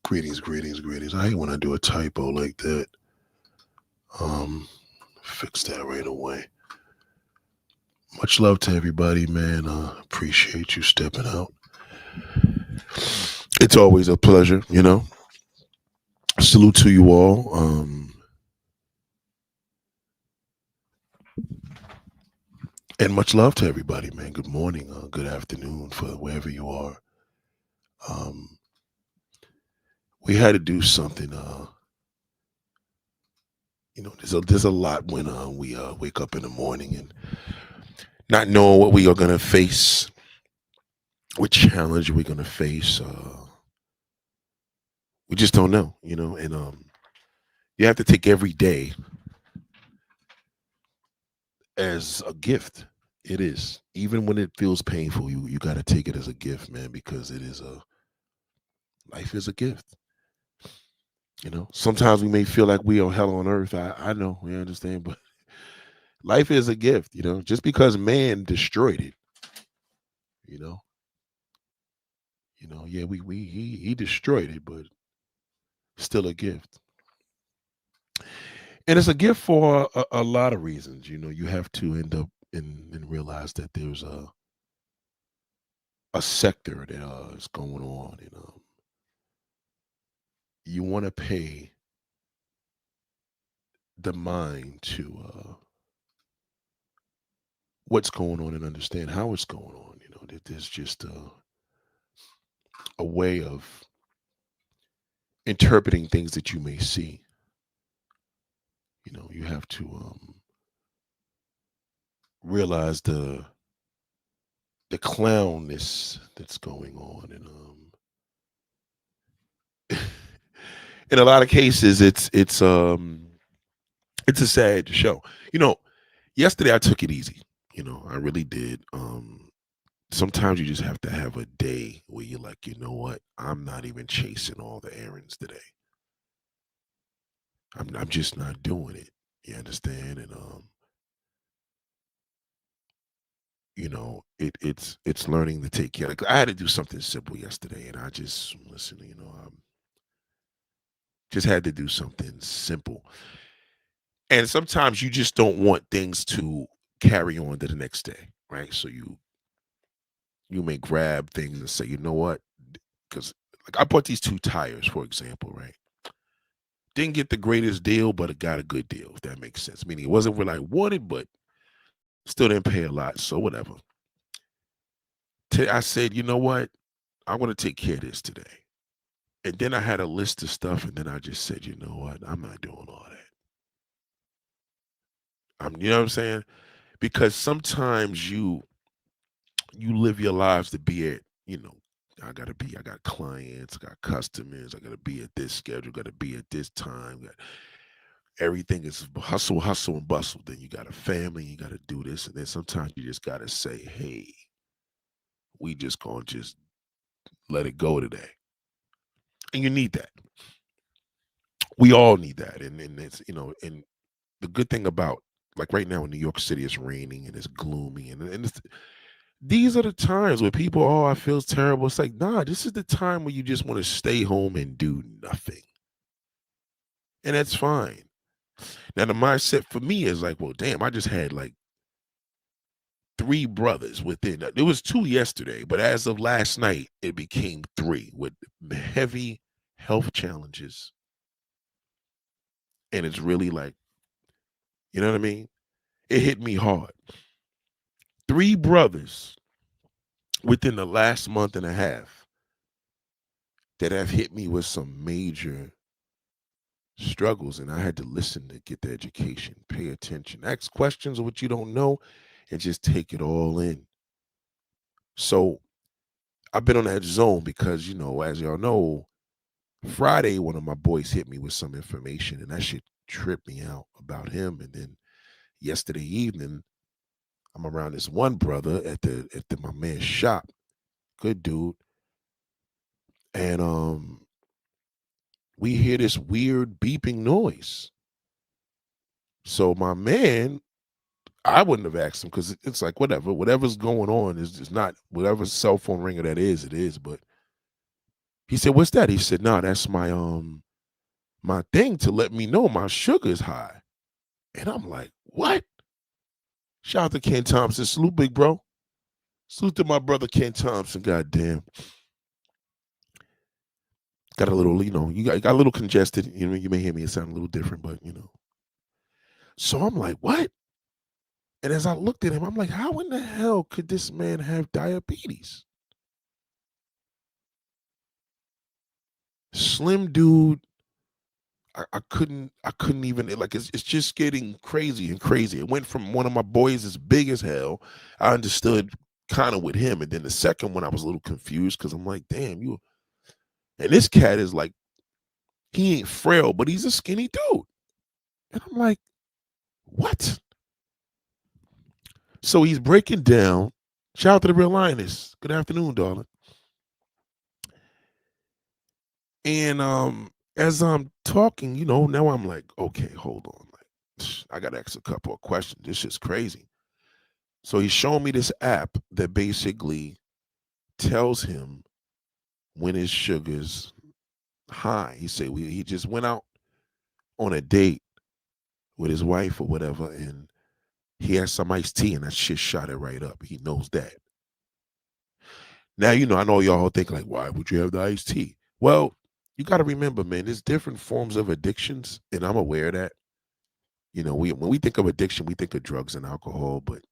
Greetings, greetings, greetings. I hate when I do a typo like that. Um, Fix that right away. Much love to everybody, man. Appreciate you stepping out. It's always a pleasure. Salute to you all. And much love to everybody, man. Good morning, good afternoon for wherever you are. Um, we had to do something. There's a lot when we wake up in the morning and not knowing what we are gonna face, what challenge we're gonna face. We just don't know. And you have to take every day as a gift. It is. Even when it feels painful, you got to take it as a gift, man, because it is a life is a gift. Sometimes we may feel like we are hell on earth. I know, we understand, but life is a gift. Just because man destroyed it, you know, yeah, he destroyed it, but still a gift. And it's a gift for a lot of reasons. You have to end up and realize that there's a sector that is going on, and you want to pay the mind to what's going on and understand how it's going on. That there's just a way of interpreting things that you may see. You have to realize the clownness that's going on, and in a lot of cases, it's a sad show. You know, Yesterday I took it easy. I really did. Sometimes you just have to have a day where you're like, you know what? I'm not even chasing all the errands today. I'm just not doing it. You understand? And it's learning to take care. Like I had to do something simple yesterday, and I just listen. Just had to do something simple. And sometimes you just don't want things to carry on to the next day, right? So you may grab things and say, you know what? Because like I bought these two tires, for example, right? Didn't get the greatest deal, but it got a good deal, if that makes sense. Meaning it wasn't what I wanted, but still didn't pay a lot. So whatever. I said, you know what? I'm gonna take care of this today. And then I had a list of stuff, and then I just said, you know what? I'm not doing all that. You know what I'm saying? Because sometimes you live your lives to be at, I got clients, I got customers, I gotta be at this schedule, gotta be at this time. Everything is hustle, hustle, and bustle. Then you got a family, you gotta do this. And then sometimes you just gotta say, hey, we just gonna just let it go today. And you need that. We all need that. And and the good thing about like right now in New York City, it's raining and it's gloomy and these are the times where people, oh, I feel terrible. It's like, nah, this is the time where you just want to stay home and do nothing. And that's fine. Now, the mindset for me is like, well, damn, I just had like three brothers within. It was two yesterday, but as of last night, it became three with heavy health challenges. And it's really like, you know what I mean? It hit me hard. Three brothers within the last month and a half that have hit me with some major struggles, and I had to listen to get the education, pay attention, ask questions of what you don't know, and just take it all in. So I've been on that zone because, as y'all know, Friday, one of my boys hit me with some information, and that shit tripped me out about him. And then yesterday evening, I'm around this one brother at my man's shop, good dude, and we hear this weird beeping noise. So my man, I wouldn't have asked him because it's like whatever's going on is not whatever cell phone ringer that is, it is. But He said, "What's that?" He said, "No, that's my thing to let me know my sugar's high." And I'm like, "What?" Shout out to Ken Thompson. Salute, big bro. Salute to my brother Ken Thompson. Goddamn, got a little, got a little congested. You may hear me sound a little different, but So I'm like, "What?" And as I looked at him, I'm like, "How in the hell could this man have diabetes?" Slim dude. I couldn't even like it's just getting crazy and crazy. It went from one of my boys as big as hell. I understood kind of with him, and then the second one I was a little confused because I'm like, damn, you and this cat is like he ain't frail, but he's a skinny dude. And I'm like, what? So he's breaking down. Shout out to the real lioness. Good afternoon, darling. And as I'm talking, now I'm like, okay, hold on. Like, I gotta ask a couple of questions. This is crazy. So he's showing me this app that basically tells him when his sugar's high. He said he just went out on a date with his wife or whatever, and he had some iced tea, and that shit shot it right up. He knows that. Now, I know y'all think like, why would you have the iced tea? Well, you got to remember, man, there's different forms of addictions, and I'm aware of that. When we think of addiction, we think of drugs and alcohol, but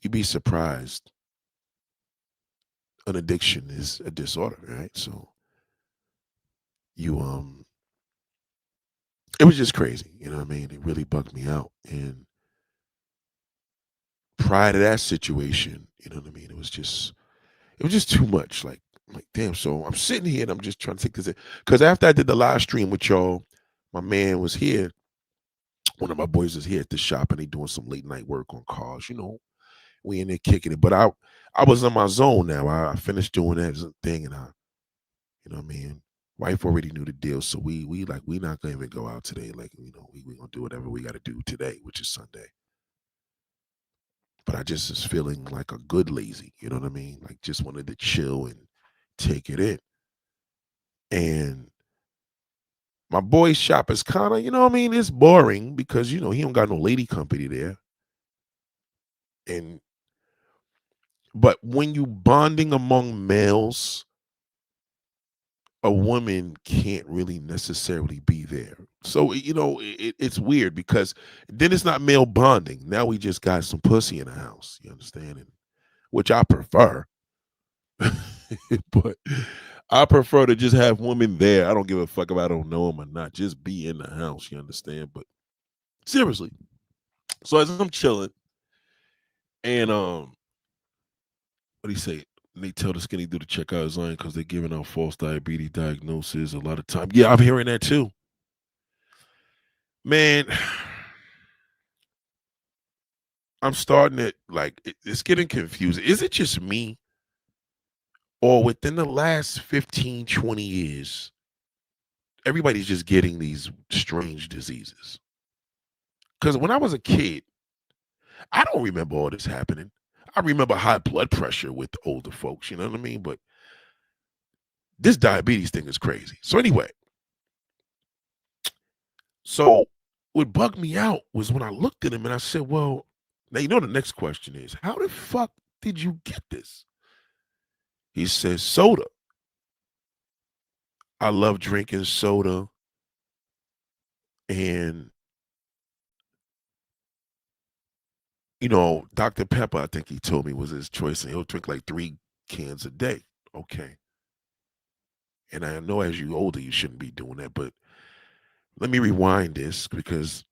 you'd be surprised. An addiction is a disorder, right? So you it was just crazy, you know what I mean? It really bugged me out. And prior to that situation, you know what I mean? It was just too much. Like, damn. So I'm sitting here and I'm just trying to take this in. Because after I did the live stream with y'all, my man was here. One of my boys was here at the shop and they doing some late night work on cars. We in there kicking it. But I was in my zone now. I finished doing that thing and you know what I mean? Wife already knew the deal. So we not gonna even go out today. Like, we gonna do whatever we gotta do today, which is Sunday. But I just is feeling like a good lazy, you know what I mean? Like just wanted to chill and take it in. And my boy's shop is kind of, what I mean, it's boring because he don't got no lady company there. And but when you bonding among males, a woman can't really necessarily be there. So it's weird because then it's not male bonding. Now we just got some pussy in the house. You understand? And which I prefer. But I prefer to just have women there. I don't give a fuck if I don't know them or not. Just be in the house, you understand? But seriously. So as I'm chilling, and what do you say? They tell the skinny dude to check out his line because they're giving out false diabetes diagnosis a lot of time. Yeah, I'm hearing that too. Man, I'm starting to like it's getting confusing. Is it just me? Or within the last 15, 20 years, everybody's just getting these strange diseases. Because when I was a kid, I don't remember all this happening. I remember high blood pressure with the older folks, you know what I mean? But this diabetes thing is crazy. So anyway, so what bugged me out was when I looked at him and I said, well, now the next question is, how the fuck did you get this? He says, soda. I love drinking soda. And, Dr. Pepper, I think he told me was his choice. And he'll drink like 3 cans a day. Okay. And I know as you older, you shouldn't be doing that. But let me rewind this because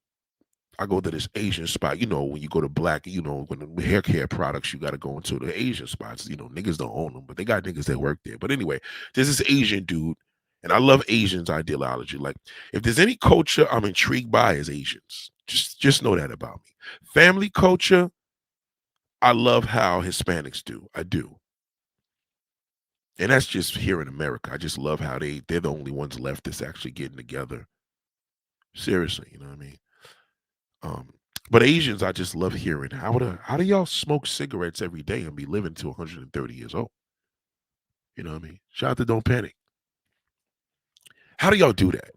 I go to this Asian spot. When you go to black, when the hair care products, you got to go into the Asian spots. Niggas don't own them, but they got niggas that work there. But anyway, there's this Asian dude, and I love Asians' ideology. Like, if there's any culture I'm intrigued by is Asians. Just know that about me. Family culture, I love how Hispanics do. I do. And that's just here in America. I just love how they're the only ones left that's actually getting together. Seriously, you know what I mean? Um, but Asians, I just love hearing how do y'all smoke cigarettes every day and be living to 130 years old? You know what I mean? Shout out to Don't Panic. How do y'all do that?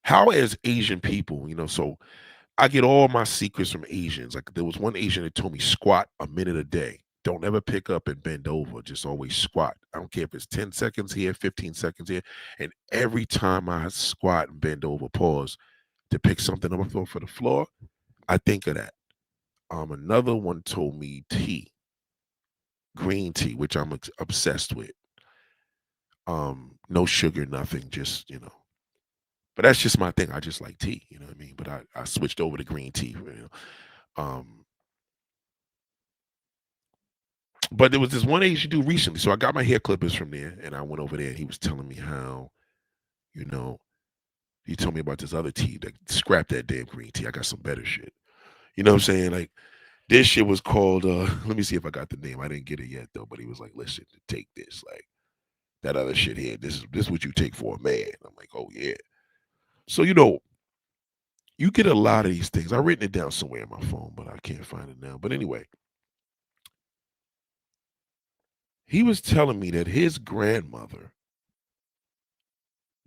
How as Asian people, so I get all my secrets from Asians. Like there was one Asian that told me squat a minute a day. Don't ever pick up and bend over. Just always squat. I don't care if it's 10 seconds here, 15 seconds here. And every time I squat and bend over, pause to pick something up for the floor, I think of that. Another one told me tea, green tea, which I'm obsessed with. No sugar, nothing, just But that's just my thing. I just like tea, you know what I mean? But I switched over to green tea, Um, but there was this one Asian dude recently. So I got my hair clippers from there and I went over there and he was telling me how, you know, he told me about this other tea that scrap that damn green tea. I got some better shit. You know what I'm saying? Like this shit was called let me see if I got the name. I didn't get it yet though, but he was like, listen, take this. Like that other shit here. This is what you take for a man. I'm like, oh yeah. So you get a lot of these things. I've written it down somewhere in my phone, but I can't find it now. But anyway, he was telling me that his grandmother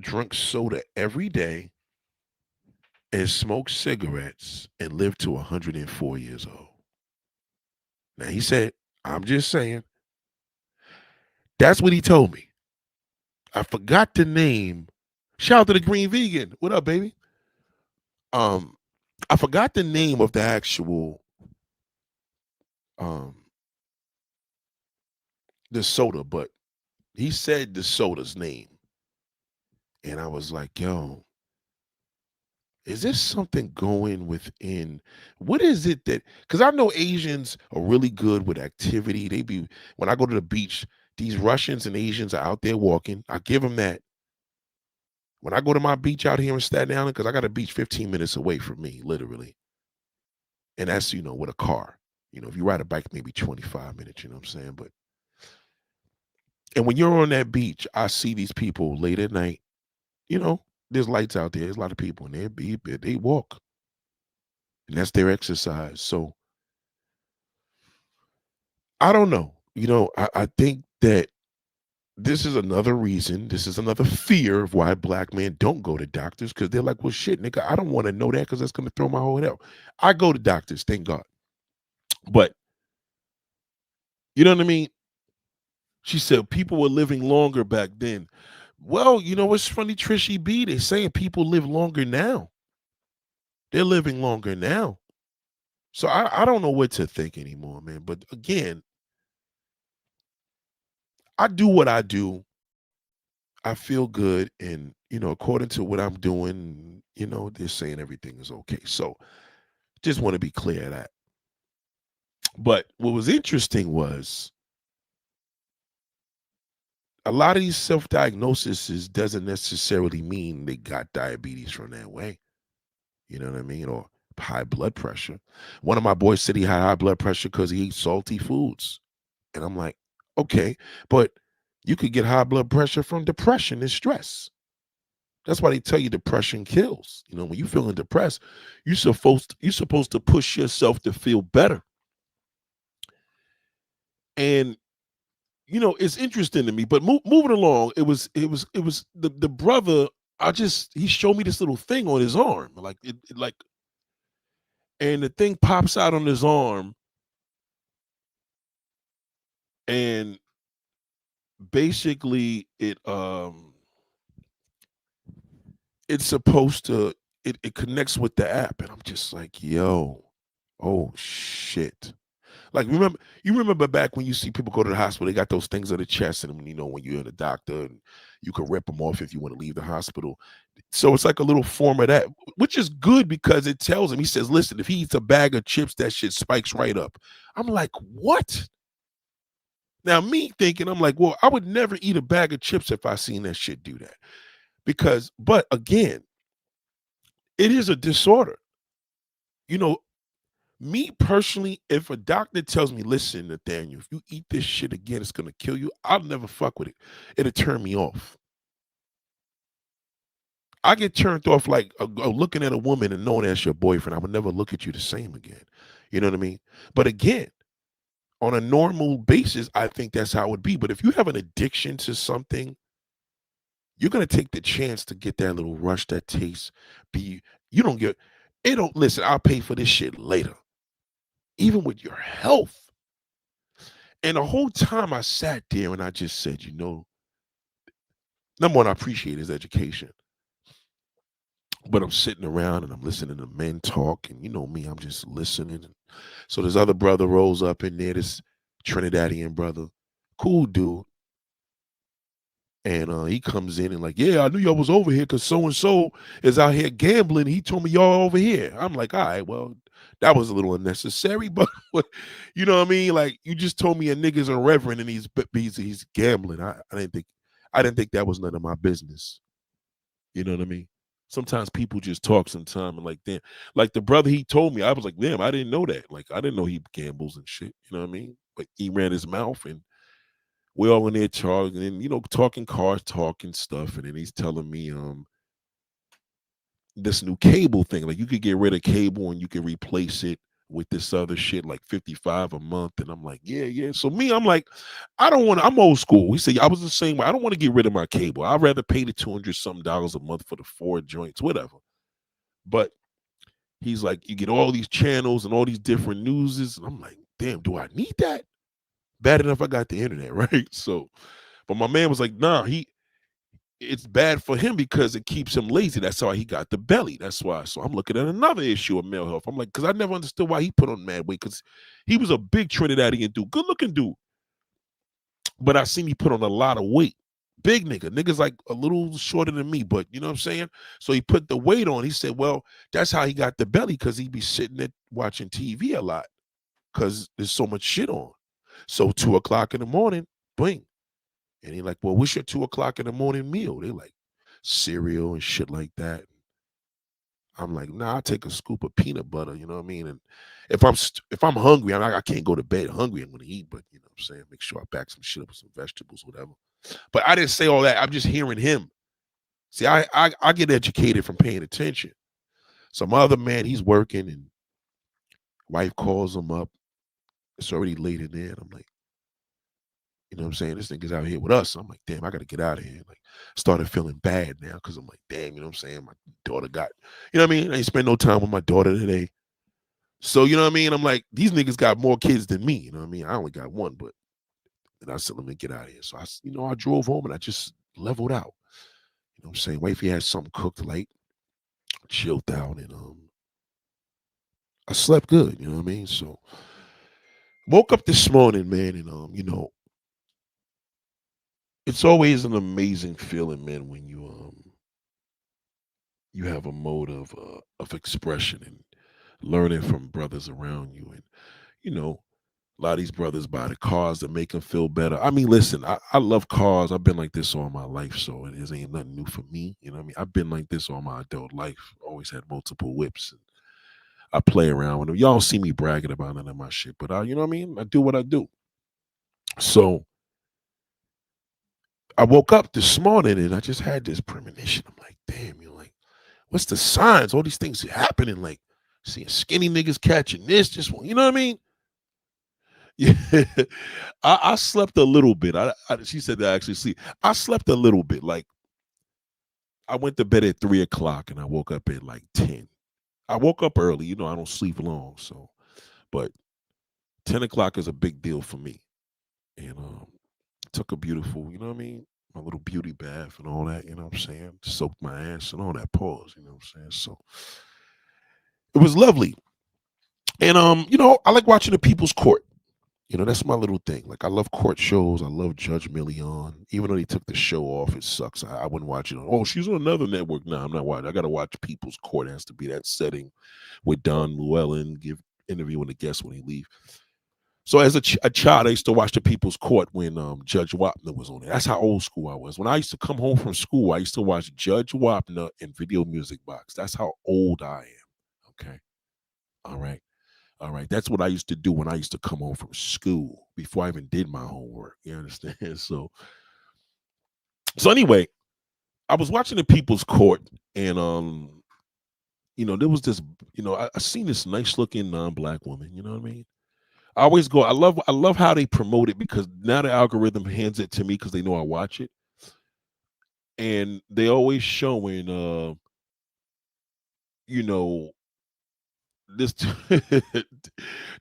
drank soda every day and smoked cigarettes and lived to 104 years old. Now he said, I'm just saying, that's what he told me. I forgot the name. Shout out to the Green Vegan. What up, baby? Um, I forgot the name of the actual um the soda, but he said the soda's name. And I was like, yo, is there something going within? What is it that? Because I know Asians are really good with activity. When I go to the beach, these Russians and Asians are out there walking. I give them that. When I go to my beach out here in Staten Island, because I got a beach 15 minutes away from me, literally. And that's, with a car. If you ride a bike, maybe 25 minutes, you know what I'm saying? And when you're on that beach, I see these people late at night, there's lights out there. There's a lot of people, and they walk, and that's their exercise. So I don't know. I think that this is another reason, this is another fear of why black men don't go to doctors because they're like, well, shit, nigga, I don't want to know that because that's going to throw my whole head out. I go to doctors, thank God. But you know what I mean? She said people were living longer back then. Well, what's funny, Trishy B? They're saying people live longer now. They're living longer now. So I don't know what to think anymore, man. But again, I do what I do. I feel good. And, according to what I'm doing, they're saying everything is okay. So just want to be clear of that. But what was interesting was a lot of these self-diagnoses doesn't necessarily mean they got diabetes from that way. You know what I mean? Or high blood pressure. One of my boys said he had high blood pressure because he eats salty foods. And I'm like, okay, but you could get high blood pressure from depression and stress. That's why they tell you depression kills. When you're feeling depressed, you're supposed to push yourself to feel better. And it's interesting to me. But moving along, it was the brother. He showed me this little thing on his arm, like like, and the thing pops out on his arm, and basically it's supposed to it connects with the app, and I'm just like, yo, oh shit. Like you remember back when you see people go to the hospital, they got those things on the chest, and when you're in a doctor and you can rip them off if you want to leave the hospital. So it's like a little form of that, which is good because it tells him, he says, listen, if he eats a bag of chips, that shit spikes right up. I'm like, what? Now me thinking, I'm like, well, I would never eat a bag of chips if I seen that shit do that. But again, it is a disorder. You know, Me personally, if a doctor tells me, listen, Nathaniel, if you eat this shit again, it's gonna kill you, I'll never fuck with it. It'll turn me off. I get turned off like looking at a woman and knowing that's your boyfriend. I would never look at you the same again. You know what I mean? But again, On a normal basis, I think that's how it would be. But if you have an addiction to something, you're gonna take the chance to get that little rush, that taste. Be you don't get it don't listen, I'll pay for this shit later. Even with your health. And the whole time I sat there and I just said, number one, I appreciate his education. But I'm sitting around and I'm listening to men talk, and you know me, I'm just listening. And so this other brother rolls up in there, this Trinidadian brother, cool dude. And he comes in and like, yeah, I knew y'all was over here because so and so is out here gambling. He told me y'all over here. I'm like, all right, well, that was a little unnecessary, but you know what I mean? Like, you just told me a nigga's a reverend and he's gambling. I didn't think that was none of my business. You know what I mean? Sometimes people just talk sometime and like, damn, like the brother he told me, I was like, damn, I didn't know that. Like, I didn't know he gambles and shit. You know what I mean? But he ran his mouth and we're all in there talking and talking cars, talking stuff, and then he's telling me this new cable thing. Like you could get rid of cable and you can replace it with this other shit, like 55 a month. And I'm like, yeah, yeah. So me, I'm like, I don't want to, I'm old school. He said, I was the same way. I don't want to get rid of my cable. I'd rather pay the 200 something dollars a month for the four joints, whatever. But he's like, you get all these channels and all these different newses. And I'm like, damn, do I need that? Bad enough I got the internet, right? So, but my man was like, nah, it's bad for him because it keeps him lazy. That's why he got the belly. That's why. So I'm looking at another issue of male health. I'm like, because I never understood why he put on mad weight, because he was a big Trinidadian dude, good looking dude. But I seen he put on a lot of weight. Big nigga. Nigga's like a little shorter than me, but you know what I'm saying? So he put the weight on. He said, well, that's how he got the belly, because he be sitting there watching TV a lot because there's so much shit on. So 2 o'clock in the morning, bling. And he like, well, what's your 2 o'clock in the morning meal? They like cereal and shit like that. I'm like, nah, I take a scoop of peanut butter, you know what I mean? And if I'm hungry, I can't go to bed hungry. I'm gonna eat, but you know what I'm saying? Make sure I back some shit up with some vegetables, whatever. But I didn't say all that. I'm just hearing him. See, I get educated from paying attention. Some other man, he's working and wife calls him up. It's already late in there. And I'm like, you know what I'm saying? This nigga's out here with us. I'm like, damn, I gotta get out of here. Like, started feeling bad now because I'm like, damn, you know what I'm saying? My daughter got, you know what I mean? I ain't spend no time with my daughter today. So, you know what I mean? I'm like, these niggas got more kids than me. You know what I mean? I only got one, but and I said, let me get out of here. So I drove home and I just leveled out. You know what I'm saying? Wifey had something cooked late, chilled out, and I slept good, you know what I mean? So woke up this morning, man, and it's always an amazing feeling, man, when you have a mode of expression and learning from brothers around you. And, you know, a lot of these brothers buy the cars that make them feel better. I mean, listen, I love cars. I've been like this all my life, so it ain't nothing new for me. You know what I mean? I've been like this all my adult life. Always had multiple whips. And I play around with them. Y'all don't see me bragging about none of my shit, but you know what I mean? I do what I do. So I woke up this morning and I just had this premonition. I'm like, damn, what's the signs? All these things happening, like seeing skinny niggas catching this one. You know what I mean? Yeah, I slept a little bit. She said that I actually sleep. I slept a little bit. Like I went to bed at 3 o'clock and I woke up at like 10. I woke up early. You know, I don't sleep long, so but 10 o'clock is a big deal for me. And took a beautiful, you know what I mean? My little beauty bath and all that, you know what I'm saying? Soaked my ass and all that pause, you know what I'm saying? So it was lovely. And I like watching the People's Court. That's my little thing. Like I love court shows. I love Judge Million. Even though they took the show off, it sucks. I wouldn't watch it. Oh, she's on another network. No, I'm not watching. I gotta watch People's Court. It has to be that setting with Don Llewellyn, give interviewing the guests when they leave. So as a child, I used to watch the People's Court when Judge Wapner was on it. That's how old school I was. When I used to come home from school, I used to watch Judge Wapner and Video Music Box. That's how old I am. Okay. All right. All right. That's what I used to do when I used to come home from school before I even did my homework. You understand? So anyway, I was watching the People's Court and there was this, I seen this nice looking non-black woman, you know what I mean? I always go. I love how they promote it because now the algorithm hands it to me because they know I watch it, and they always showing you know this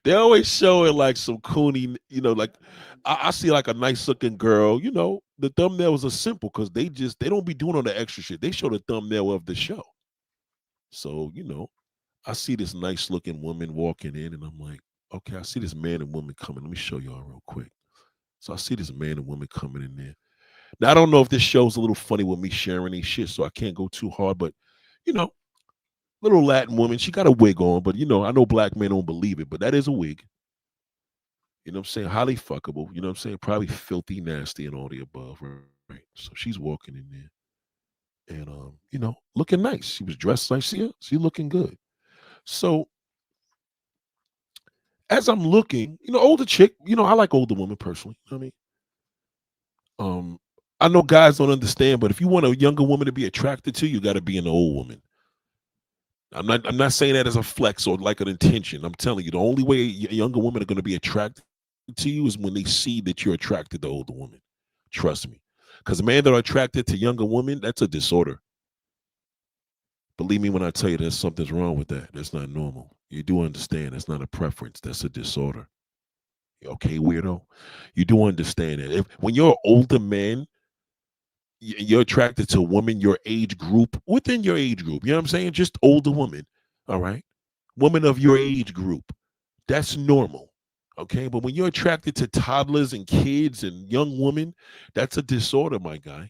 they always showing like some coony, like I see like a nice looking girl, the thumbnails are simple because they don't be doing all the extra shit. They show the thumbnail of the show. So, I see this nice looking woman walking in and I'm like, okay, I see this man and woman coming. Let me show y'all real quick. So I see this man and woman coming in there. Now I don't know if this show's a little funny with me sharing these shit, so I can't go too hard, but you know, little Latin woman, she got a wig on, but I know black men don't believe it, but that is a wig. You know what I'm saying? Highly fuckable. You know what I'm saying? Probably filthy, nasty, and all the above. Right. So she's walking in there and looking nice. She was dressed like she looking good. So as I'm looking, older chick, I like older women personally. You know what I mean? I know guys don't understand, but if you want a younger woman to be attracted to, you got to be an old woman. I'm not saying that as a flex or like an intention. I'm telling you, the only way younger women are going to be attracted to you is when they see that you're attracted to older women. Trust me. Because men that are attracted to younger women, that's a disorder. Believe me when I tell you there's something's wrong with that. That's not normal. You do understand that's not a preference. That's a disorder. Okay, weirdo? You do understand it. When you're an older man, you're attracted to a woman your age group, within your age group. You know what I'm saying? Just older woman. All right. Women of your age group. That's normal. Okay. But when you're attracted to toddlers and kids and young women, that's a disorder, my guy.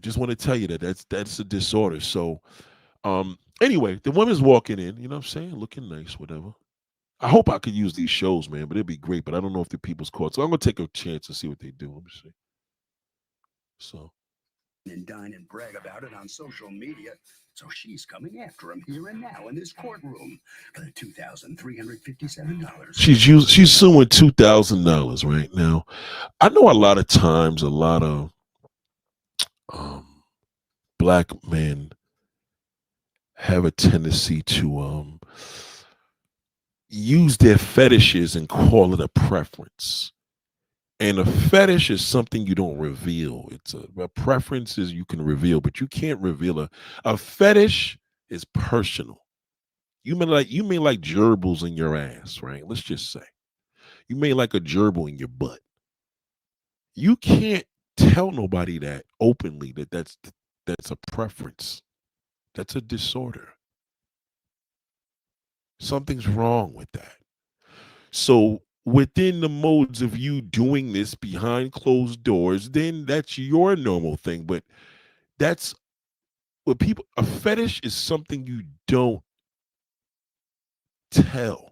Just want to tell you that's a disorder. So anyway, the woman's walking in, you know what I'm saying? Looking nice, whatever. I hope I could use these shows, man, but it'd be great. But I don't know if the people's caught. So I'm gonna take a chance and see what they do. Let me see. So and dine and brag about it on social media. So she's coming after him here and now in this courtroom for the $2,357. she's suing $2,000 right now. I know a lot of times a lot of um, black men have a tendency to use their fetishes and call it a preference. And a fetish is something you don't reveal. It's a preference is you can reveal, but you can't reveal a fetish is personal. You may like gerbils in your ass, right? Let's just say you may like a gerbil in your butt. You can't tell nobody that openly that's a preference. That's a disorder. Something's wrong with that. So within the modes of you doing this behind closed doors, then that's your normal thing. But that's what people a fetish is something you don't tell.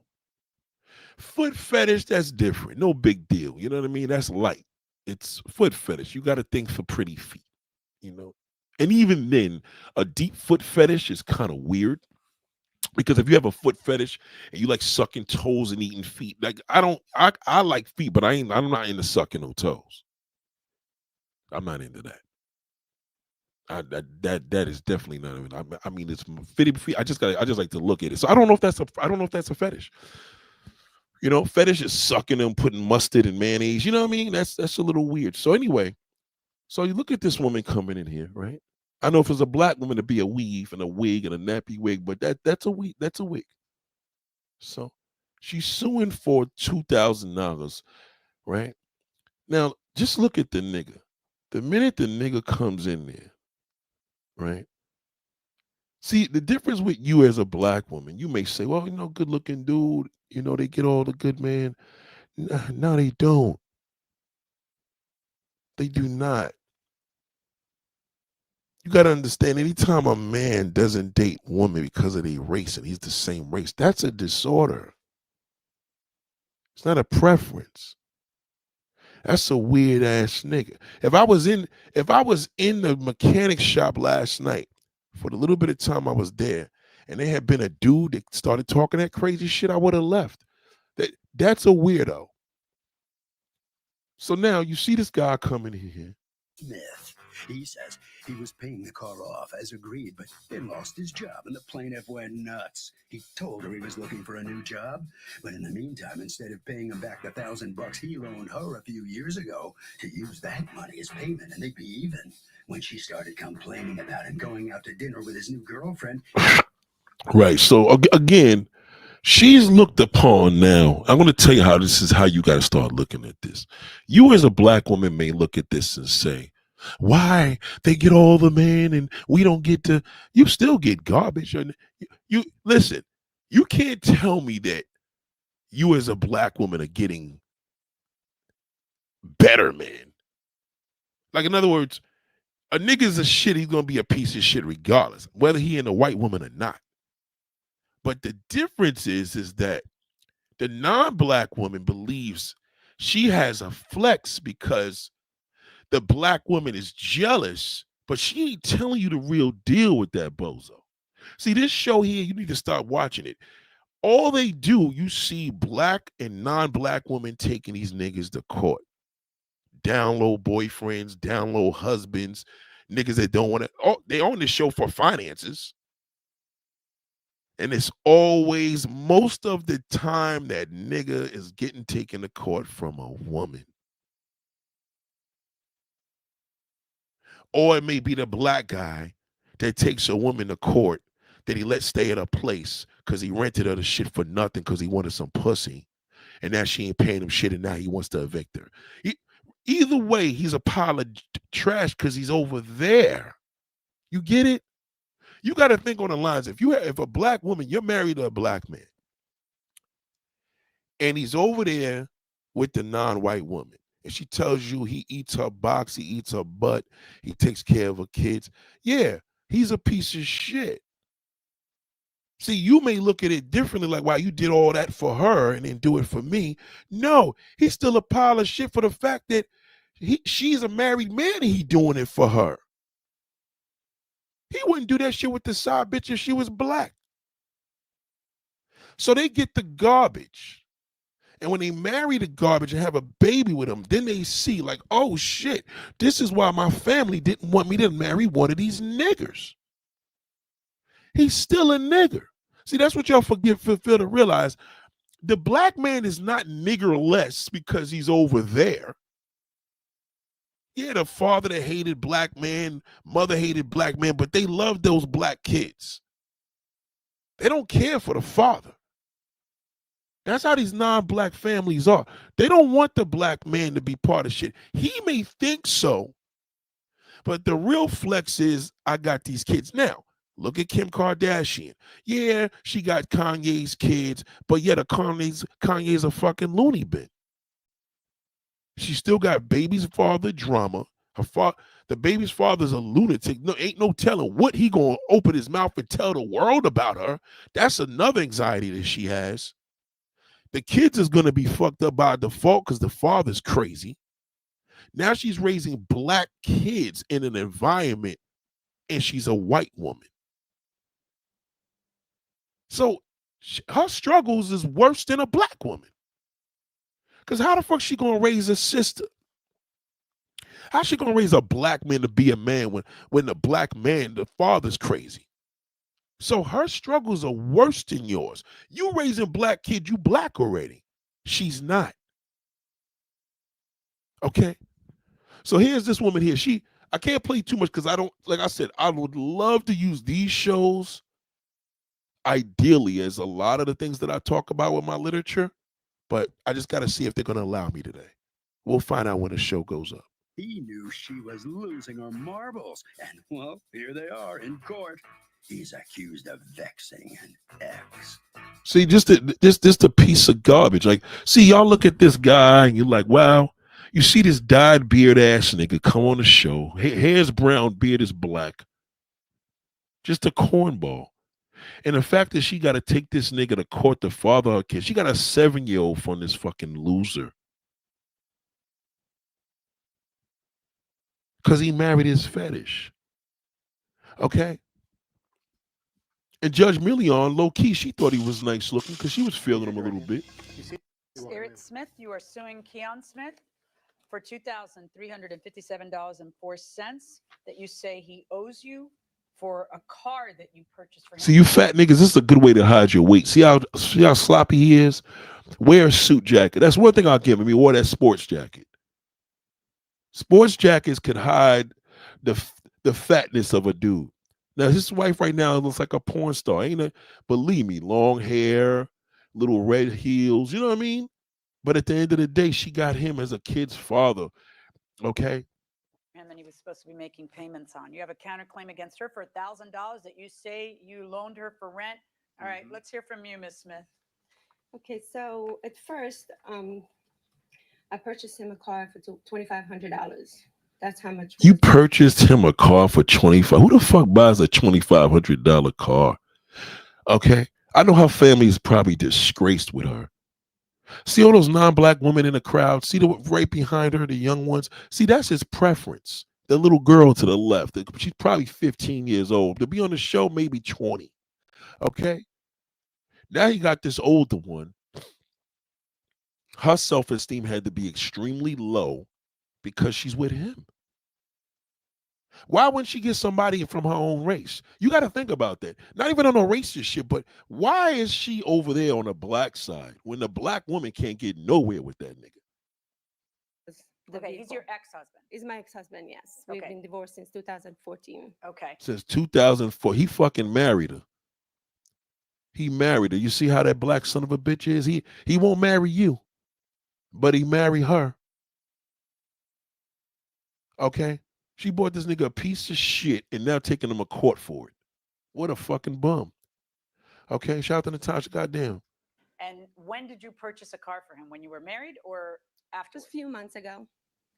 Foot fetish, that's different. No big deal. You know what I mean? That's light. It's foot fetish. You got to think for pretty feet, you know. And even then, a deep foot fetish is kind of weird because if you have a foot fetish and you like sucking toes and eating feet, like I like feet, but I'm not into sucking no toes. I'm not into that. That is definitely not. I mean, it's fitty feet. I just like to look at it. So I don't know if that's a fetish. Fetish is sucking them, putting mustard and mayonnaise. You know what I mean? That's a little weird. So anyway, so you look at this woman coming in here, right? I know if it's a black woman to be a weave and a wig and a nappy wig, but that's a wig. That's a wig. So she's suing for $2,000, right? Now just look at the nigga. The minute the nigga comes in there, right? See the difference with you as a black woman. You may say, "Well, good looking dude. They get all the good man." No, they don't. They do not. You got to understand, anytime a man doesn't date woman because of their race and he's the same race, that's a disorder. It's not a preference. That's a weird ass nigga. If I was in the mechanic shop last night for the little bit of time I was there, and there had been a dude that started talking that crazy shit, I would have left. That's a weirdo. So now you see this guy coming in here. Myth. He says he was paying the car off as agreed, but then lost his job and the plaintiff went nuts. He told her he was looking for a new job, but in the meantime, instead of paying him back the $1,000 he loaned her a few years ago, to use that money as payment and they'd be even. When she started complaining about him going out to dinner with his new girlfriend. Right. So again, she's looked upon now. I'm going to tell you how this is how you got to start looking at this. You as a black woman may look at this and say, why they get all the men and we don't get to, you still get garbage. And you listen, you can't tell me that you as a black woman are getting better men. Like in other words, a nigga's a shit, he's going to be a piece of shit regardless, whether he in a white woman or not. But the difference is that the non-black woman believes she has a flex because the black woman is jealous, but she ain't telling you the real deal with that bozo. See, this show here, you need to start watching it. All they do, you see black and non-black women taking these niggas to court. Down low boyfriends, down low husbands, niggas that don't want to. Oh, they own this show for finances. And it's always, most of the time, that nigga is getting taken to court from a woman. Or it may be the black guy that takes a woman to court that he let stay at a place because he rented her the shit for nothing because he wanted some pussy. And now she ain't paying him shit and now he wants to evict her. Either way, he's a pile of trash because he's over there. You get it? You got to think on the lines. If a black woman, you're married to a black man, and he's over there with the non-white woman, and she tells you he eats her box, he eats her butt, he takes care of her kids. Yeah, he's a piece of shit. See, you may look at it differently, like, wow, you did all that for her and then do it for me. No, he's still a pile of shit for the fact that she's a married man and he doing it for her. He wouldn't do that shit with the side bitch if she was black. So they get the garbage. And when they marry the garbage and have a baby with him, then they see like, oh shit, this is why my family didn't want me to marry one of these niggers. He's still a nigger. See, that's what y'all fail to realize. The black man is not niggerless because he's over there. Yeah, the father that hated black man, mother hated black man, but they love those black kids. They don't care for the father. That's how these non-black families are. They don't want the black man to be part of shit. He may think so, but the real flex is, I got these kids. Now, look at Kim Kardashian. Yeah, she got Kanye's kids, but yet Kanye's a fucking loony bin. She still got baby's father drama. The baby's father's a lunatic. No, ain't no telling what he gonna open his mouth and tell the world about her. That's another anxiety that she has. The kids is gonna be fucked up by default because the father's crazy. Now she's raising black kids in an environment, and she's a white woman. So her struggles is worse than a black woman. Because how the fuck she gonna raise a sister? How's she gonna raise a black man to be a man when the black man, the father's crazy? So her struggles are worse than yours. You raising black kids, you black already. She's not. Okay. So here's this woman here. I can't play too much because I don't, like I said, I would love to use these shows ideally as a lot of the things that I talk about with my literature, but I just got to see if they're going to allow me today. We'll find out when the show goes up. He knew she was losing her marbles, and well, here they are in court. He's accused of vexing an ex. See, just a piece of garbage. Like, see, y'all look at this guy and you're like, wow. You see this dyed beard ass nigga come on the show. Hair's brown, beard is black. Just a cornball. And the fact that she got to take this nigga to court to father her kid. She got a 7-year-old from this fucking loser. Because he married his fetish. Okay? And Judge Million, low-key, she thought he was nice looking because she was feeling him a little bit. Eric Smith, you are suing Keon Smith for $2,357.04 that you say he owes you for a car that you purchased for See, him. you fat niggas, this is a good way to hide your weight. See how sloppy he is? Wear a suit jacket. That's one thing I'll give him. He wore that sports jacket. Sports jackets could hide the fatness of a dude. Now his wife right now looks like a porn star, ain't it? Believe me, long hair, little red heels. You know what I mean? But at the end of the day, she got him as a kid's father. Okay. Him and he was supposed to be making payments on. You have a counterclaim against her for $1,000 that you say you loaned her for rent. All right, let's hear from you, Miss Smith. Okay, so at first, I purchased him a car for $2,500. That's how much You was. purchased him a car for 25. Who the fuck buys a $2,500 car? Okay. I know her family is probably disgraced with her. See all those non-black women in the crowd? See the right behind her, the young ones? See, that's his preference. The little girl to the left. She's probably 15 years old. To be on the show, maybe 20. Okay. Now you got this older one. Her self-esteem had to be extremely low because she's with him. Why wouldn't she get somebody from her own race? You got to think about that. Not even on a racist shit, but why is she over there on the black side when the black woman can't get nowhere with that nigga? The Okay, he's vehicle. your ex-husband. Is my ex-husband, yes. We've Okay. been divorced since 2014. Okay. Since 2004, he fucking married her. He married her. You see how that black son of a bitch is? He won't marry you, but he married her. Okay? She bought this nigga a piece of shit and now taking him to court for it. What a fucking bum. Okay? Shout out to Natasha. Goddamn. And when did you purchase a car for him? When you were married or afterwards? Just a few months ago.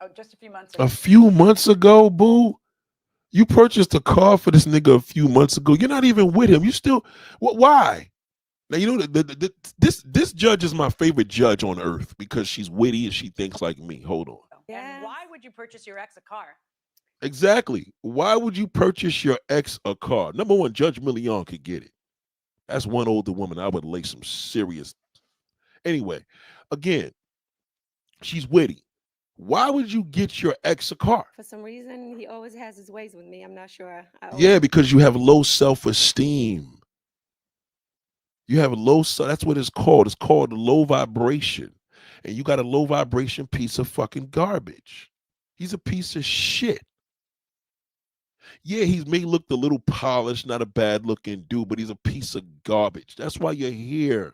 Oh, just a few months A ago. few months ago, boo. You purchased a car for this nigga a few months ago. You're not even with him. You still why? Now you know this judge is my favorite judge on earth because she's witty and she thinks like me. Hold on. And why would you purchase your ex a car? Exactly. Why would you purchase your ex a car? Number one, Judge Million could get it. That's one older woman. I would lay some serious. Anyway, again, she's witty. Why would you get your ex a car? For some reason, he always has his ways with me. I'm not sure. Yeah, because you have low self-esteem. You have a low, that's what it's called. It's called low vibration. And you got a low vibration piece of fucking garbage. He's a piece of shit. Yeah, he's may look a little polished, not a bad looking dude, but he's a piece of garbage. That's why you're here.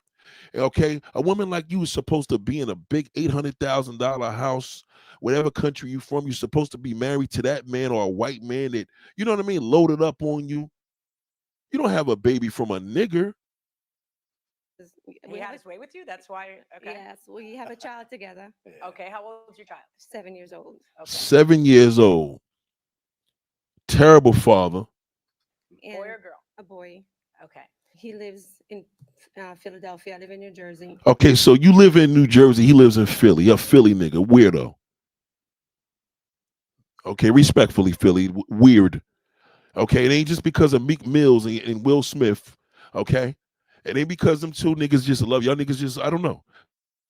Okay? A woman like you is supposed to be in a big $800,000 house, whatever country you from. You're supposed to be married to that man or a white man that, you know what I mean, loaded up on you. You don't have a baby from a nigger. He had his way with you? That's why. Okay. Yes, we have a child together. Okay. How old's your child? 7 years old. Okay. 7 years old. Terrible father. And Boy or girl? a boy. Okay. He lives in Philadelphia. I live in New Jersey. Okay, so you live in New Jersey. He lives in Philly. A Philly nigga. Weirdo. Okay, respectfully, Philly. Weird. Okay, it ain't just because of Meek Mills and Will Smith. Okay, it ain't because them two niggas just love y'all niggas. Just I don't know,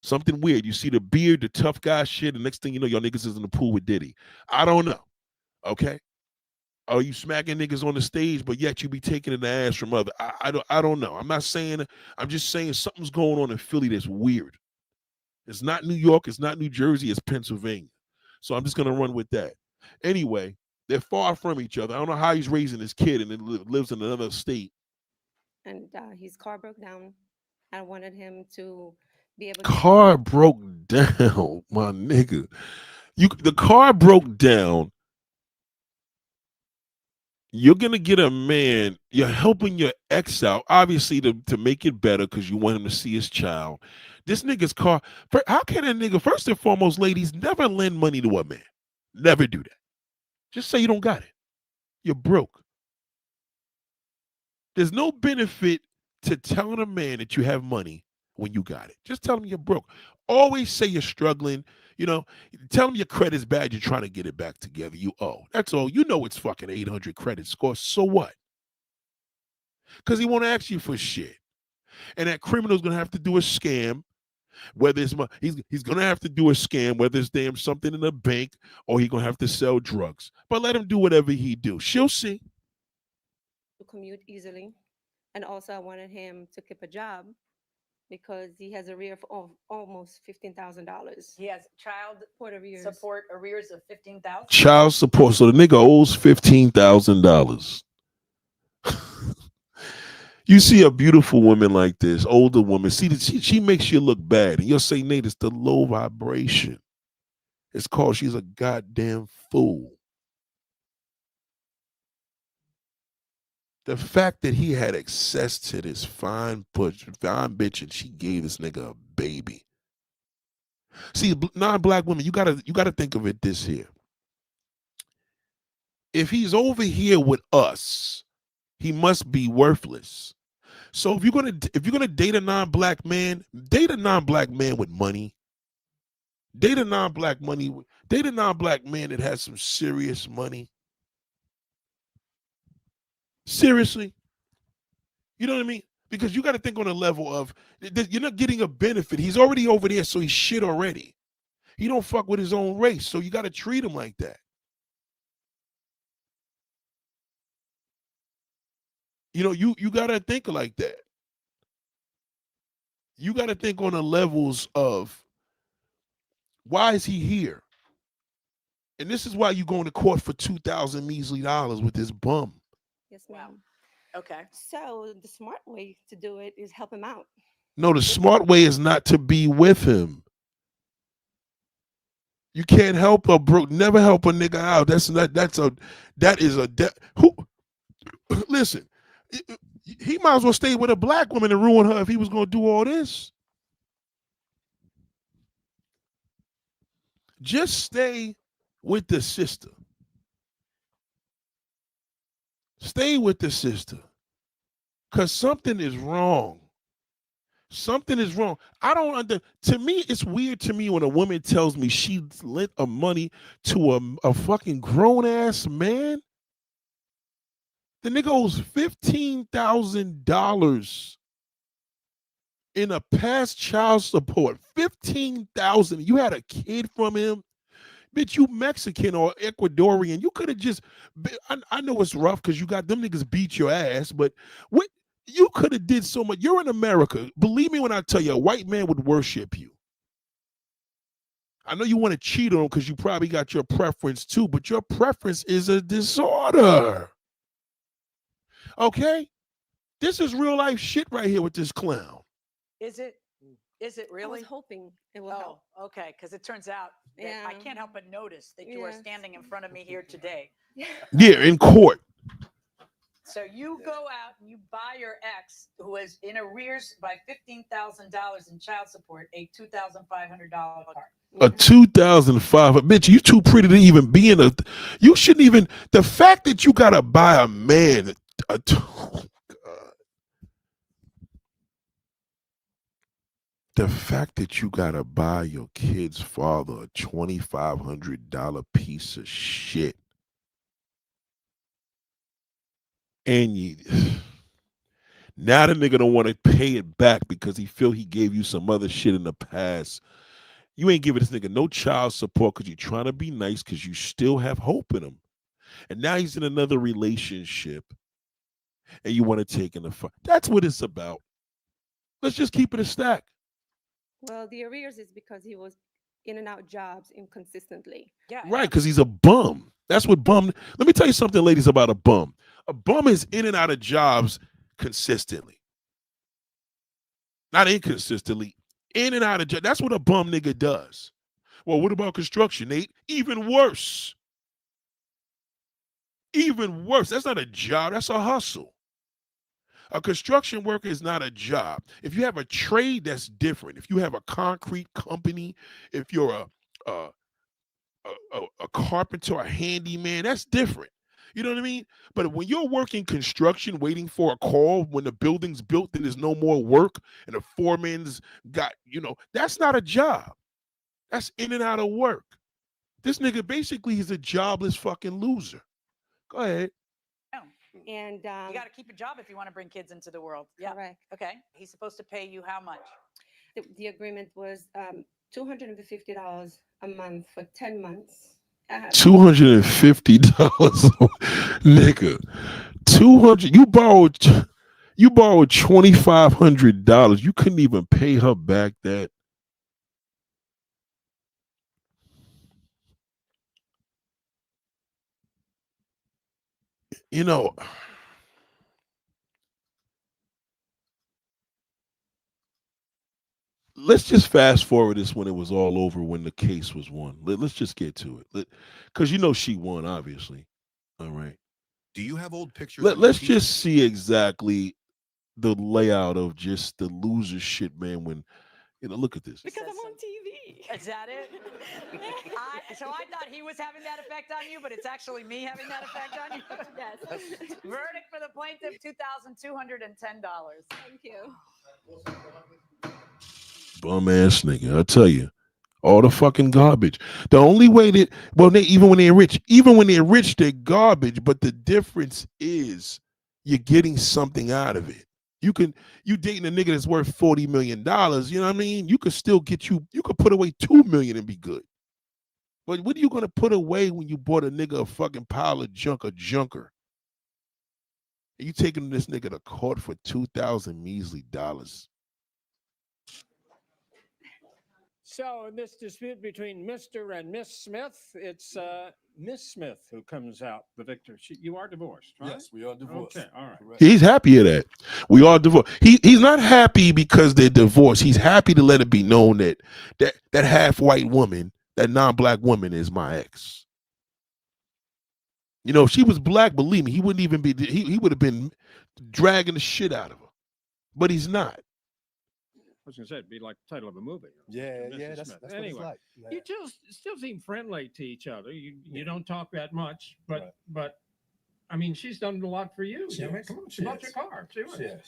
something weird. You see the beard, the tough guy shit, and next thing you know, y'all niggas is in the pool with Diddy. I don't know. Okay, are you smacking niggas on the stage, but yet you be taking in the ass from other? I don't know. I'm not saying. I'm just saying something's going on in Philly that's weird. It's not New York. It's not New Jersey. It's Pennsylvania. So I'm just gonna run with that. Anyway, they're far from each other. I don't know how he's raising his kid and lives in another state. And his car broke down. I wanted him to be able to. Car broke down, my nigga. The car broke down. You're gonna get a man. You're helping your ex out, obviously to make it better because you want him to see his child. This nigga's car. How can a nigga? First and foremost, ladies, never lend money to a man. Never do that. Just say you don't got it. You're broke. There's no benefit to telling a man that you have money when you got it. Just tell him you're broke. Always say you're struggling. You know, tell him your credit's bad. You're trying to get it back together. You owe. That's all. You know it's fucking 800 credit score. So what? Because he won't ask you for shit. And that criminal's going to have to do a scam. Whether it's he's gonna have to do a scam, whether it's damn something in a bank or he gonna have to sell drugs. But let him do whatever he do. She'll see. To commute easily. And also, I wanted him to keep a job because he has a rear of almost $15,000 He has child for the arrears. support arrears of 15,000. Child support. So the nigga owes $15,000. You see a beautiful woman like this, older woman. See that she makes you look bad, and you'll say, "Nate, it's the low vibration. It's called she's a goddamn fool." The fact that he had access to this fine bitch, and she gave this nigga a baby. See, non-black women, you gotta think of it this here. If he's over here with us, he must be worthless. So if you're gonna date a non-black man with money. Date a non-black money. Date a non-black man that has some serious money. Seriously, you know what I mean? Because you got to think on a level of you're not getting a benefit. He's already over there, so he's shit already. He don't fuck with his own race, so you got to treat him like that. You got to think like that. You got to think on the levels of why is he here? And this is why you going to court for 2,000 measly dollars with this bum. Yes, Wow. ma'am. Okay. So the smart way to do it is help him out. No, the smart way is not to be with him. You can't help a bro. Never help a nigga out. That is a who. Listen, he might as well stay with a black woman and ruin her if he was going to do all this. Just stay with the sister. Stay with the sister. Because something is wrong. Something is wrong. I don't to me, it's weird to me when a woman tells me she lent a money to a fucking grown-ass man. The nigga owes $15,000 in a past child support. 15,000. You had a kid from him. Bitch, you Mexican or Ecuadorian. You could have just I know it's rough because you got them niggas beat your ass, but what you could have did so much. You're in America. Believe me when I tell you, a white man would worship you. I know you want to cheat on him because you probably got your preference too, but your preference is a disorder. Okay? This is real life shit right here with this clown. Is it? Is it I really? was hoping it will Oh, help. okay. Because it turns out that I Yeah. can't help but notice that you are Yeah. standing in front of me here today. Yeah, in court. So you go out and you buy your ex, who is in arrears by $15,000 in child support, a $2,500 car. A 2005, bitch, you too pretty to even be in a. You shouldn't even. The fact that you gotta buy a man, oh God. The fact that you gotta buy your kid's father a $2,500 piece of shit, and you now the nigga don't want to pay it back because he feel he gave you some other shit in the past. You ain't giving this nigga no child support because you're trying to be nice because you still have hope in him. And now he's in another relationship and you want to take in the fight. That's what it's about. Let's just keep it a stack. Well, the arrears is because he was in and out jobs inconsistently. Yeah. I Right, know. because he's a bum. That's what bum. Let me tell you something, ladies, about a bum. A bum is in and out of jobs consistently, not inconsistently. In and out of jobs. That's what a bum nigga does. Well, what about construction, Nate? Even worse. Even worse. That's not a job. That's a hustle. A construction worker is not a job. If you have a trade, that's different. If you have a concrete company, if you're a a carpenter, a handyman, that's different. You know what I mean? But when you're working construction, waiting for a call when the building's built and there's no more work and the foreman's got, that's not a job. That's in and out of work. This nigga basically is a jobless fucking loser. Go ahead. No. And You got to keep a job if you want to bring kids into the world. Yeah. correct. Okay. He's supposed to pay you how much? the agreement was $250 a month for 10 months. I have $250, nigga. 200. You borrowed $2,500. You couldn't even pay her back that. You know, let's just fast forward this when it was all over, when the case was won. Let's just get to it. Because you know she won, obviously. All right. Do you have old pictures of your Let's teacher? just see exactly the layout of just the loser shit, man. When, look at this. because I'm on TV. Is that it? So I thought he was having that effect on you, but it's actually me having that effect on you. Yes. Verdict for the plaintiff: $2,210. Thank you. Bum ass nigga. I tell you. All the fucking garbage. The only way that, well, even when they're rich, they're garbage. But the difference is you're getting something out of it. You dating a nigga that's worth $40 million, you know what I mean? You could still you could put away $2 million and be good. But what are you gonna put away when you bought a nigga a fucking pile of junk, a junker? And you taking this nigga to court for 2,000 measly dollars. So, in this dispute between Mr. and Miss Smith, it's Miss Smith who comes out the victor. You are divorced, right? Yes, we are divorced. Okay, all right. Correct. He's happy at that. We are divorced. He's not happy because they're divorced. He's happy to let it be known that half white woman, that non-black woman, is my ex. You know, if she was black, believe me, he wouldn't even be. He would have been dragging the shit out of her. But he's not. I was going to say, it'd be like the title of a movie. Yeah, Mrs. yeah, that's Smith. what Anyway, it's like. you still seem friendly to each other. You don't talk that much, but Right. but I mean, she's done a lot for you. She I mean, has. come on, she She bought has. your car. Seriously. Yes.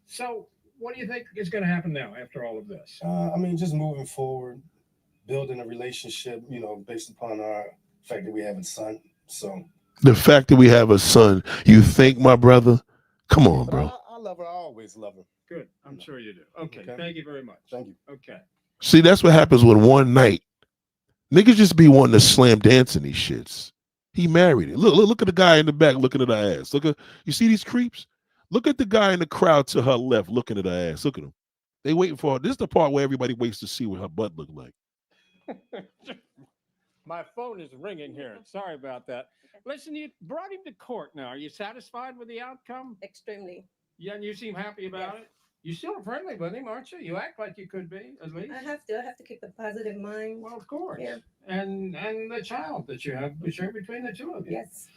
So, what do you think is going to happen now after all of this? I mean, just moving forward, building a relationship, based upon our fact that we have a son. So The fact that we have a son, you think, my brother? Come on, but bro. I love her. I always love her. Good. I'm sure you do. Okay. Okay. Thank you very much. Thank you. Okay. See, that's what happens with one night. Niggas just be wanting to slam dance in these shits. He married it. Look at the guy in the back looking at her ass. You see these creeps? Look at the guy in the crowd to her left looking at her ass. Look at him. They waiting for her. This is the part where everybody waits to see what her butt look like. My phone is ringing here. Sorry about that. Listen, you brought him to court now. Are you satisfied with the outcome? Extremely. Yeah, and you seem happy about it. You're still friendly with him, aren't you? You act like you could be, at least. I have to keep a positive mind. Well, of course. Yeah. And the child that you have shared between the two of you. Yes.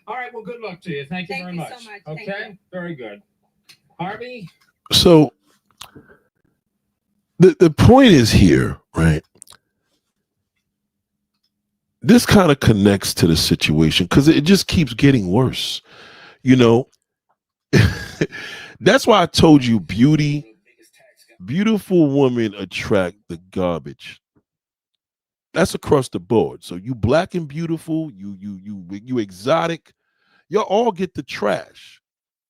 All right. Well, good luck to you. Thank you Thank very you much. so much. Thank Okay. you. Very good. Harvey. So the point is here, right? This kind of connects to the situation because it just keeps getting worse. You know, that's why I told you beautiful women attract the garbage. That's across the board. So you black and beautiful, you exotic, y'all all get the trash.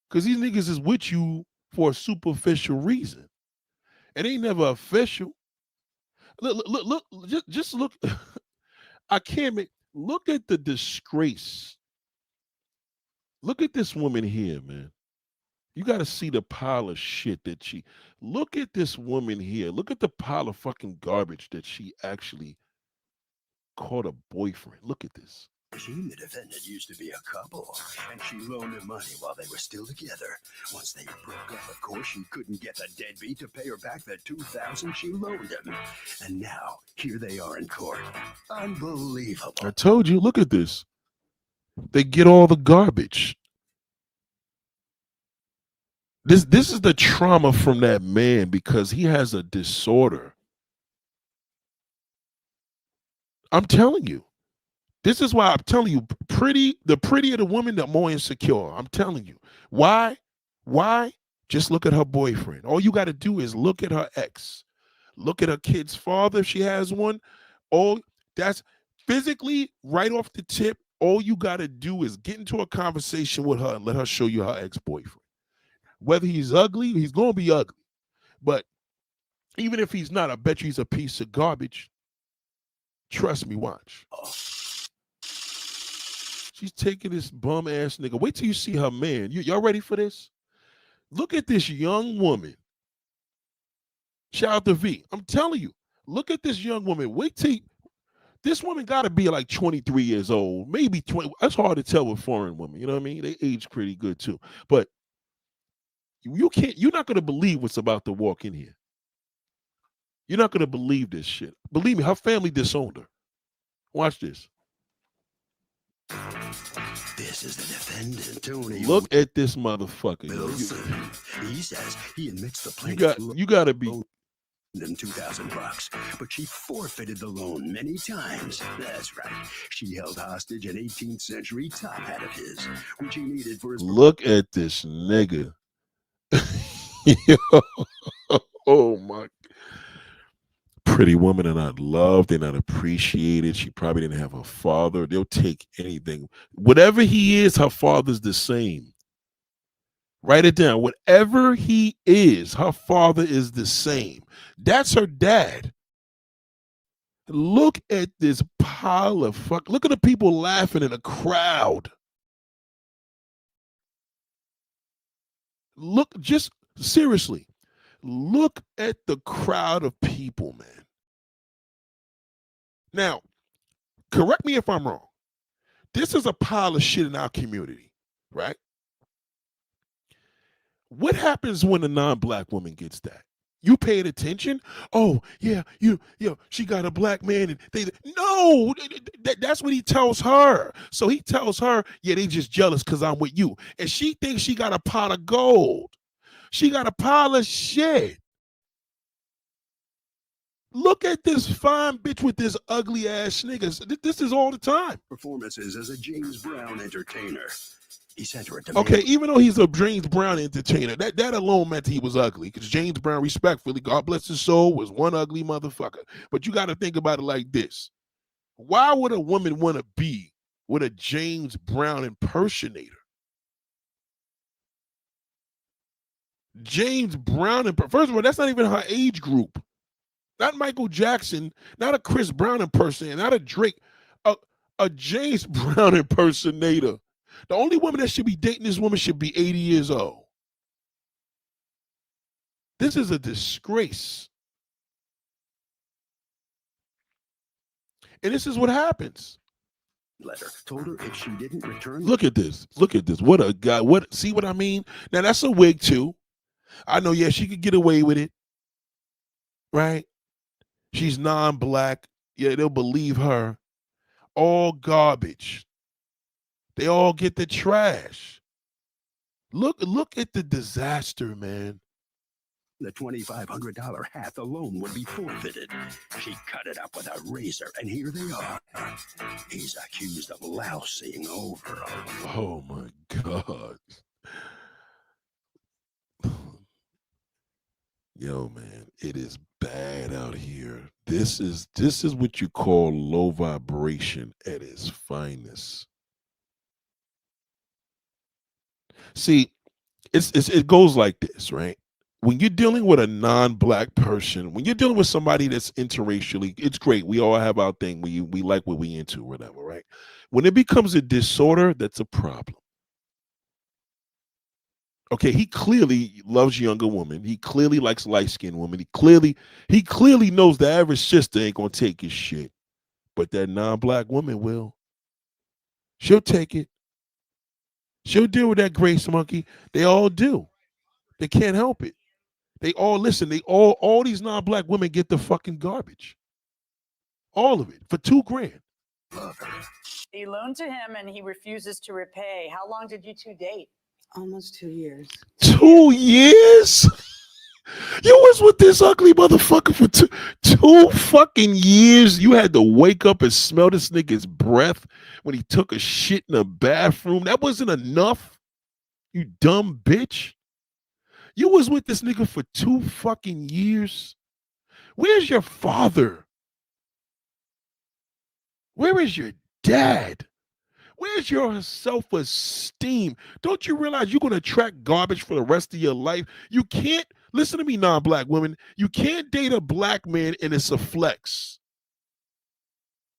Cause these niggas is with you for a superficial reason. It ain't never official. Look, just look. I can't make look at the disgrace. Look at this woman here, man. You got to see the pile of shit that she. Look at this woman here. Look at the pile of fucking garbage that she actually caught a boyfriend. Look at this. She and the defendant used to be a couple, and she loaned him money while they were still together. Once they broke up, of course, she couldn't get the deadbeat to pay her back the $2,000 she loaned him. And now, here they are in court. Unbelievable. I told you. Look at this. They get all the garbage. This is the trauma from that man because he has a disorder. I'm telling you. This is why I'm telling you, the prettier the woman, the more insecure. I'm telling you. Why? Why? Just look at her boyfriend. All you got to do is look at her ex. Look at her kid's father if she has one. All that's physically right off the tip. All you got to do is get into a conversation with her and let her show you her ex-boyfriend. Whether he's ugly, he's going to be ugly. But Even if he's not, I bet you he's a piece of garbage. Trust me, watch. She's taking this bum ass nigga. Wait till you see her man. Y'all ready for this? Look at this young woman. Shout out to V. I'm telling you, look at this young woman. Wait till this woman got to be like 23 years old, maybe 20. That's hard to tell with foreign women. You know what I mean? They age pretty good too. But you're not going to believe what's about to walk in here. You're not going to believe this shit. Believe me, her family disowned her. Watch this. This is the defendant, Tony. Look at this motherfucker. Wilson. He says he admits the plaintiff You got to be. them $2,000, but she forfeited the loan many times. That's right. She held hostage an 18th century top hat of his, which he needed for his. Look at this nigga. Oh my. Pretty woman are not loved. They're not appreciated. She probably didn't have a father. They'll take anything. Whatever he is, her father's the same. Write it down. Whatever he is, her father is the same. That's her dad. Look at this pile of fuck. Look at the people laughing in a crowd. Look, just seriously, look at the crowd of people, man. Now, correct me if I'm wrong. This is a pile of shit in our community, right? What happens when a non-black woman gets that? You paid attention? Oh, yeah, she got a black man. And no, that's what he tells her. So he tells her, yeah, they just jealous because I'm with you. And she thinks she got a pot of gold. She got a pile of shit. Look at this fine bitch with this ugly ass niggas. This is all the time. Performances as a James Brown entertainer. He sent her a demand. Okay, even though he's a James Brown entertainer, that alone meant he was ugly. Because James Brown, respectfully, God bless his soul, was one ugly motherfucker. But you got to think about it like this. Why would a woman want to be with a James Brown impersonator? James Brown, first of all, that's not even her age group. Not Michael Jackson, not a Chris Brown impersonator, not a Drake, a James Brown impersonator. The only woman that should be dating this woman should be 80 years old. This is a disgrace. And this is what happens. Letter told her if she didn't return. Look at this. Look at this. What a guy. What? See what I mean? Now, that's a wig, too. I know, yeah, she could get away with it. Right? She's non-black. Yeah, they'll believe her. All garbage. They all get the trash. Look at the disaster, man. The $2,500 hat alone would be forfeited. She cut it up with a razor, and here they are. He's accused of lousing over a. Oh my God. Yo, man, it is bad out here. This is what you call low vibration at its finest. See, it goes like this, right? When you're dealing with a non-black person, when you're dealing with somebody that's interracially, it's great. We all have our thing. We like what we into, whatever, right? When it becomes a disorder, that's a problem. Okay, he clearly loves younger women. He clearly likes light-skinned women. He clearly knows the average sister ain't gonna take his shit, but that non-black woman will. She'll take it. She'll deal with that grace monkey. They all do. They can't help it. They all listen. They all these non-black women get the fucking garbage. All of it for $2,000. He loaned to him and he refuses to repay. How long did you two date? Almost 2 years. 2 years? You was with this ugly motherfucker for two fucking years. You had to wake up and smell this nigga's breath when he took a shit in the bathroom. That wasn't enough, you dumb bitch. You was with this nigga for 2 fucking years. Where's your father? Where is your dad? Where's your self-esteem? Don't you realize you're going to attract garbage for the rest of your life? You can't Listen to me, non-black women. You can't date a black man and it's a flex.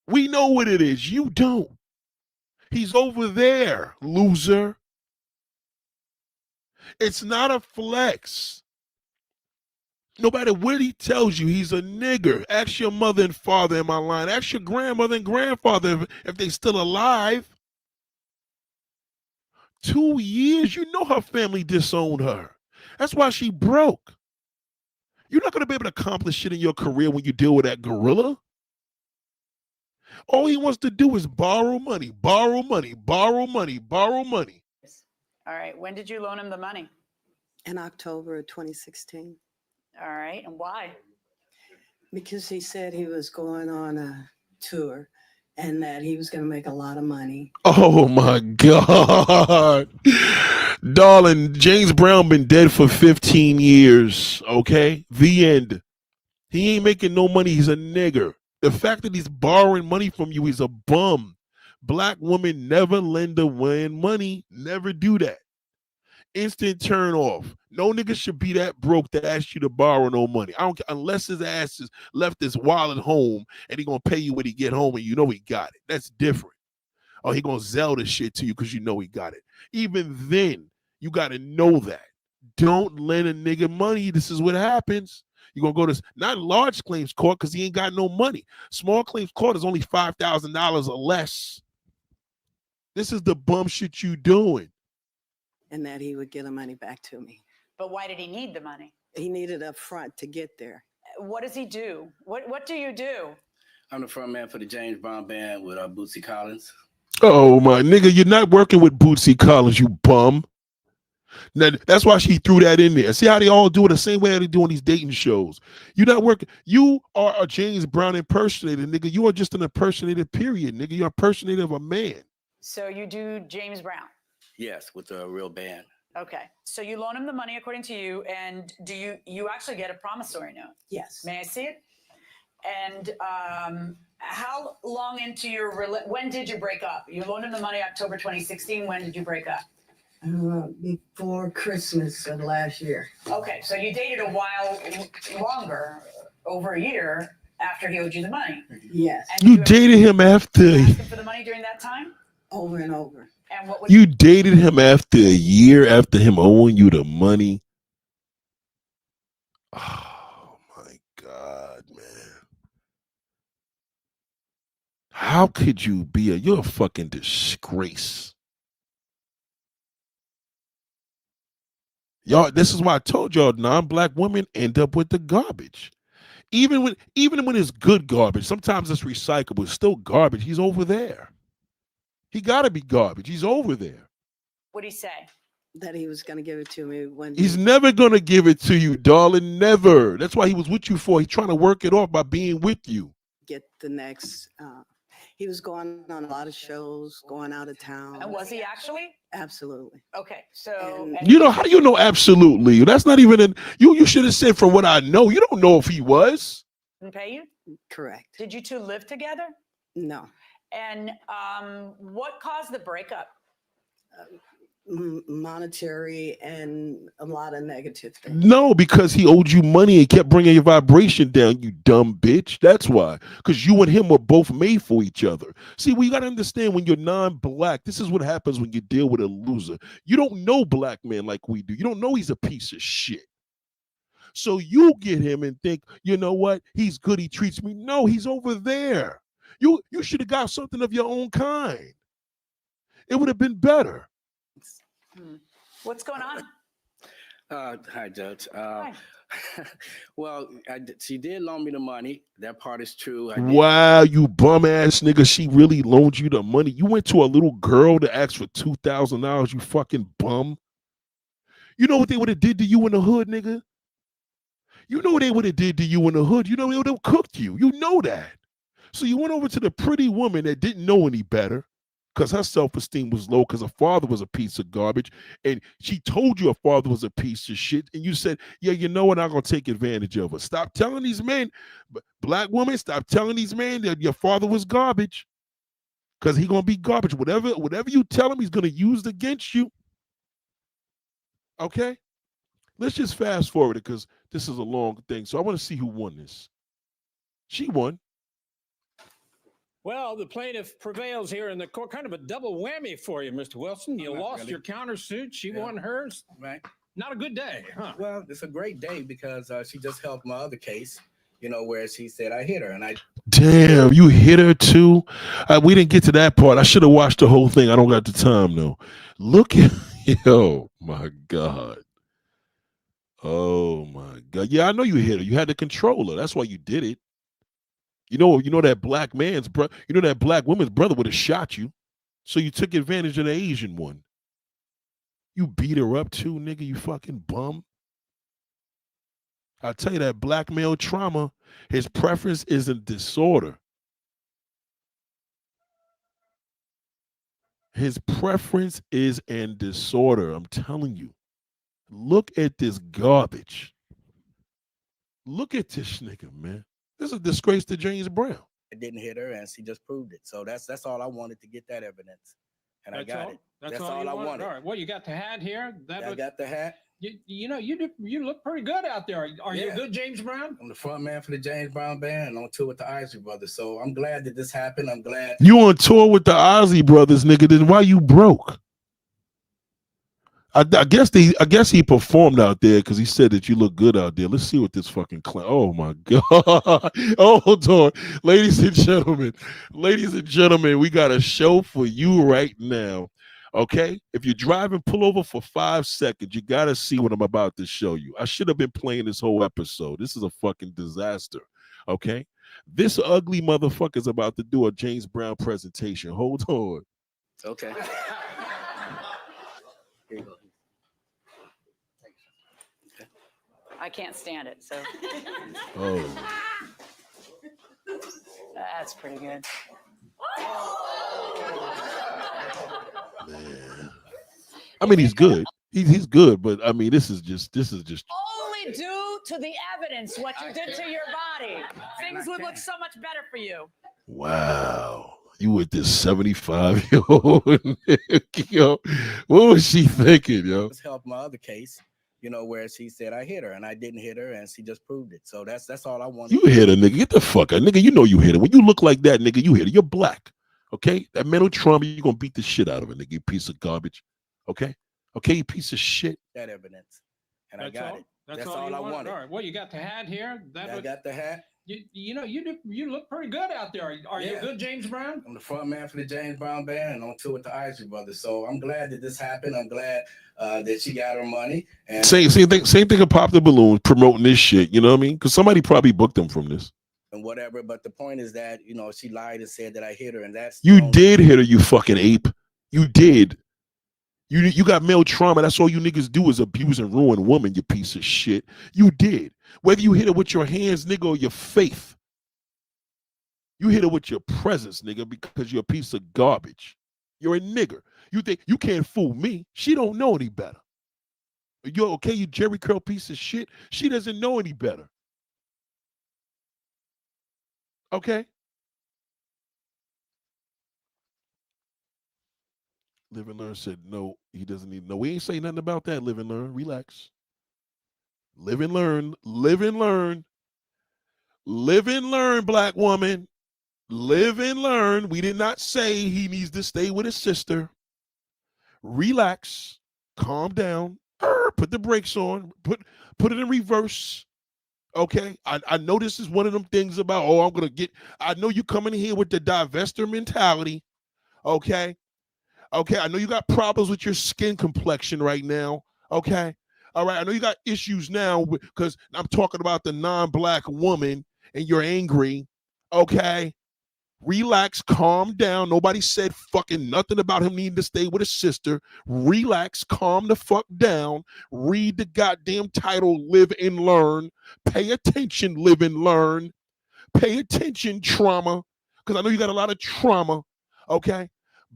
We know what it is. You don't. He's over there, loser. It's not a flex. No matter what he tells you, he's a nigger. Ask your mother and father, am I lying? Ask your grandmother and grandfather if they still alive. 2 years, you know her family disowned her. That's why she broke. You're not going to be able to accomplish shit in your career when you deal with that gorilla. All he wants to do is borrow money, borrow money, borrow money, borrow money. All right. When did you loan him the money? In October of 2016, All right. And why? because he said he was going on a tour and that he was going to make a lot of money. Oh my God. Darling, James Brown been dead for 15 years, okay? The end. He ain't making no money. He's a nigger. The fact that he's borrowing money from you, he's a bum. Black women never lend a man money. Never do that. Instant turn off. No nigga should be that broke to ask you to borrow no money. I don't care, unless his ass is left his wallet home and he gonna pay you when he get home and you know he got it. That's different. Or he gonna sell the shit to you because you know he got it. Even then, you gotta know that. Don't lend a nigga money. This is what happens. You're gonna go to not large claims court because he ain't got no money. Small claims court is only $5,000 or less. This is the bum shit you doing. And that he would get the money back to me. But why did he need the money? He needed up front to get there. What does he do? What do you do? I'm the front man for the James Brown band with Bootsy Collins. Oh my nigga, you're not working with Bootsy Collins, you bum. Now, that's why she threw that in there. See how they all do it the same way they do on these dating shows. You're not working. You are a James Brown impersonator, nigga. You are just an impersonator, period, nigga. You're an impersonator of a man. So you do James Brown. Yes, with a real band. Okay. So you loan him the money according to you, and do you actually get a promissory note? Yes. May I see it? And how long into your when did you break up? You loaned him the money October 2016. When did you break up? Before Christmas of last year. Okay, so you dated a while longer, over a year after he owed you the money. Yes. And You dated him after. ask him for the money during that time? Over and over. And what would You dated him after a year after him owing you the money. Oh my God, man. How could you be you're a fucking disgrace. Y'all, this is why I told y'all non-black women end up with the garbage. Even when it's good garbage, sometimes it's recyclable. It's still garbage. He's over there. He gotta be garbage. He's over there. What'd he say? That he was going to give it to me when He's never gonna give it to you, darling. Never. That's why he was with you for. He's trying to work it off by being with you. get the next. He was going on a lot of shows, going out of town. And was he actually? Absolutely. Okay, so And- You know how do you know absolutely? That's not even in you should have said from what I know. You don't know if he was. didn't pay you? Correct. Did you two live together? No. And what caused the breakup? Monetary and a lot of negative things. No, because he owed you money and kept bringing your vibration down, you dumb bitch. That's why. Because you and him were both made for each other. See, we got to understand when you're non-black, this is what happens when you deal with a loser. You don't know black men like we do. You don't know he's a piece of shit. So you get him and think, you know what? He's good. He treats me. No, he's over there. You should have got something of your own kind. It would have been better. What's going on? Hi, Judge. Hi. Well, she did loan me the money. That part is true. I did. Wow, you bum ass nigga. She really loaned you the money. You went to a little girl to ask for $2,000, you fucking bum. You know what they would have did to you in the hood, nigga? You know what they would have did to you in the hood. You know they would have cooked you. You know that. So you went over to the pretty woman that didn't know any better because her self-esteem was low because her father was a piece of garbage. And she told you her father was a piece of shit. And you said, yeah, you know what? I'm going to take advantage of her. Stop telling these men, black women, stop telling these men that your father was garbage because he's going to be garbage. Whatever you tell him, he's going to use it against you. Okay? Let's just fast forward it because this is a long thing. So I want to see who won this. She won. Well, the plaintiff prevails here in the court. Kind of a double whammy for you, Mr. Wilson. You Not lost really. your countersuit. She Yeah. won hers. Right. Not a good day, huh? Well, it's a great day because she just helped my other case, where she said I hit her, and I Damn, you hit her too. We didn't get to that part. I should have watched the whole thing. I don't got the time though. Look at yo, my God. Oh my God. Yeah, I know you hit her. You had the controller. That's why you did it. You know that black man's brother. You know that black woman's brother would have shot you. So you took advantage of the Asian one. You beat her up too, nigga. You fucking bum. I tell you that black male trauma. His preference is a disorder. His preference is an disorder. I'm telling you. Look at this garbage. Look at this nigga, man. This is a disgrace to James Brown. didn't hit her, and she just proved it. So that's all I wanted to get that evidence, and I got it. That's all you I wanted. wanted. All right. Well, you got the hat here. I got the hat. You look pretty good out there. Are you Yeah. a good James Brown? I'm the front man for the James Brown Band and on tour with the Isley Brothers. So I'm glad that this happened. I'm glad. You on tour with the Ozzy Brothers, nigga. Then why you broke? I guess he performed out there because he said that you look good out there. Let's see what this fucking clown. Oh my God. Oh, hold on. Ladies and gentlemen, we got a show for you right now. Okay? If you're driving, pull over for 5 seconds. You gotta see what I'm about to show you. I should have been playing this whole episode. This is a fucking disaster. Okay? This ugly motherfucker's about to do a James Brown presentation. Hold on. Okay. Here you go. I can't stand it, so Oh. that's pretty good. Man. I mean, he's good. He's good, but I mean, this is just Only due to the evidence, what you did to your body. Things would look so much better for you. wow. You with this 75-year-old yo. What was she thinking, yo? Let's help my other case, where she said I hit her, and I didn't hit her, and she just proved it. So that's all I wanted. You hit her, nigga. Get the fuck out. Nigga, you know you hit her. When you look like that, nigga, you hit her. You're black. Okay? That mental trauma, you're gonna beat the shit out of her, nigga, you piece of garbage. Okay? Okay, you piece of shit. That evidence. And That's I got all? it. That's all you I wanted. All right. Well, you got the hat here. I got the hat. You look pretty good out there. Are you a good James Brown? I'm the front man for the James Brown Band and on tour with the Isley Brothers. So I'm glad that this happened. I'm glad that she got her money. And Same thing of Pop the Balloon promoting this shit, you know what I mean? Because somebody probably booked them from this. and whatever. But the point is that, she lied and said that I hit her. And that's You did hit her, you fucking ape. You did. You got male trauma. That's all you niggas do is abuse and ruin a woman, you piece of shit. You did. Whether you hit her with your hands, nigga, or your faith. You hit her with your presence, nigga, because you're a piece of garbage. You're a nigger. You think you can't fool me. She don't know any better. You're okay, you Jerry Curl piece of shit. She doesn't know any better. Okay? Live and Learn said, no, he doesn't need. No, we ain't say nothing about that. Live and Learn. Relax. Live and learn. Live and learn. Live and learn, black woman. Live and learn. We did not say he needs to stay with his sister. Relax. Calm down. Put the brakes on. Put it in reverse. Okay? I know this is one of them things about, I'm going to get. I know you coming in here with the divester mentality. Okay? Okay, I know you got problems with your skin complexion right now. Okay, all right. I know you got issues now because I'm talking about the non-black woman and you're angry. Okay, relax, calm down. Nobody said fucking nothing about him needing to stay with his sister. Relax, calm the fuck down. Read the goddamn title, Live and Learn. Pay attention, live and learn. Pay attention, trauma, because I know you got a lot of trauma. Okay.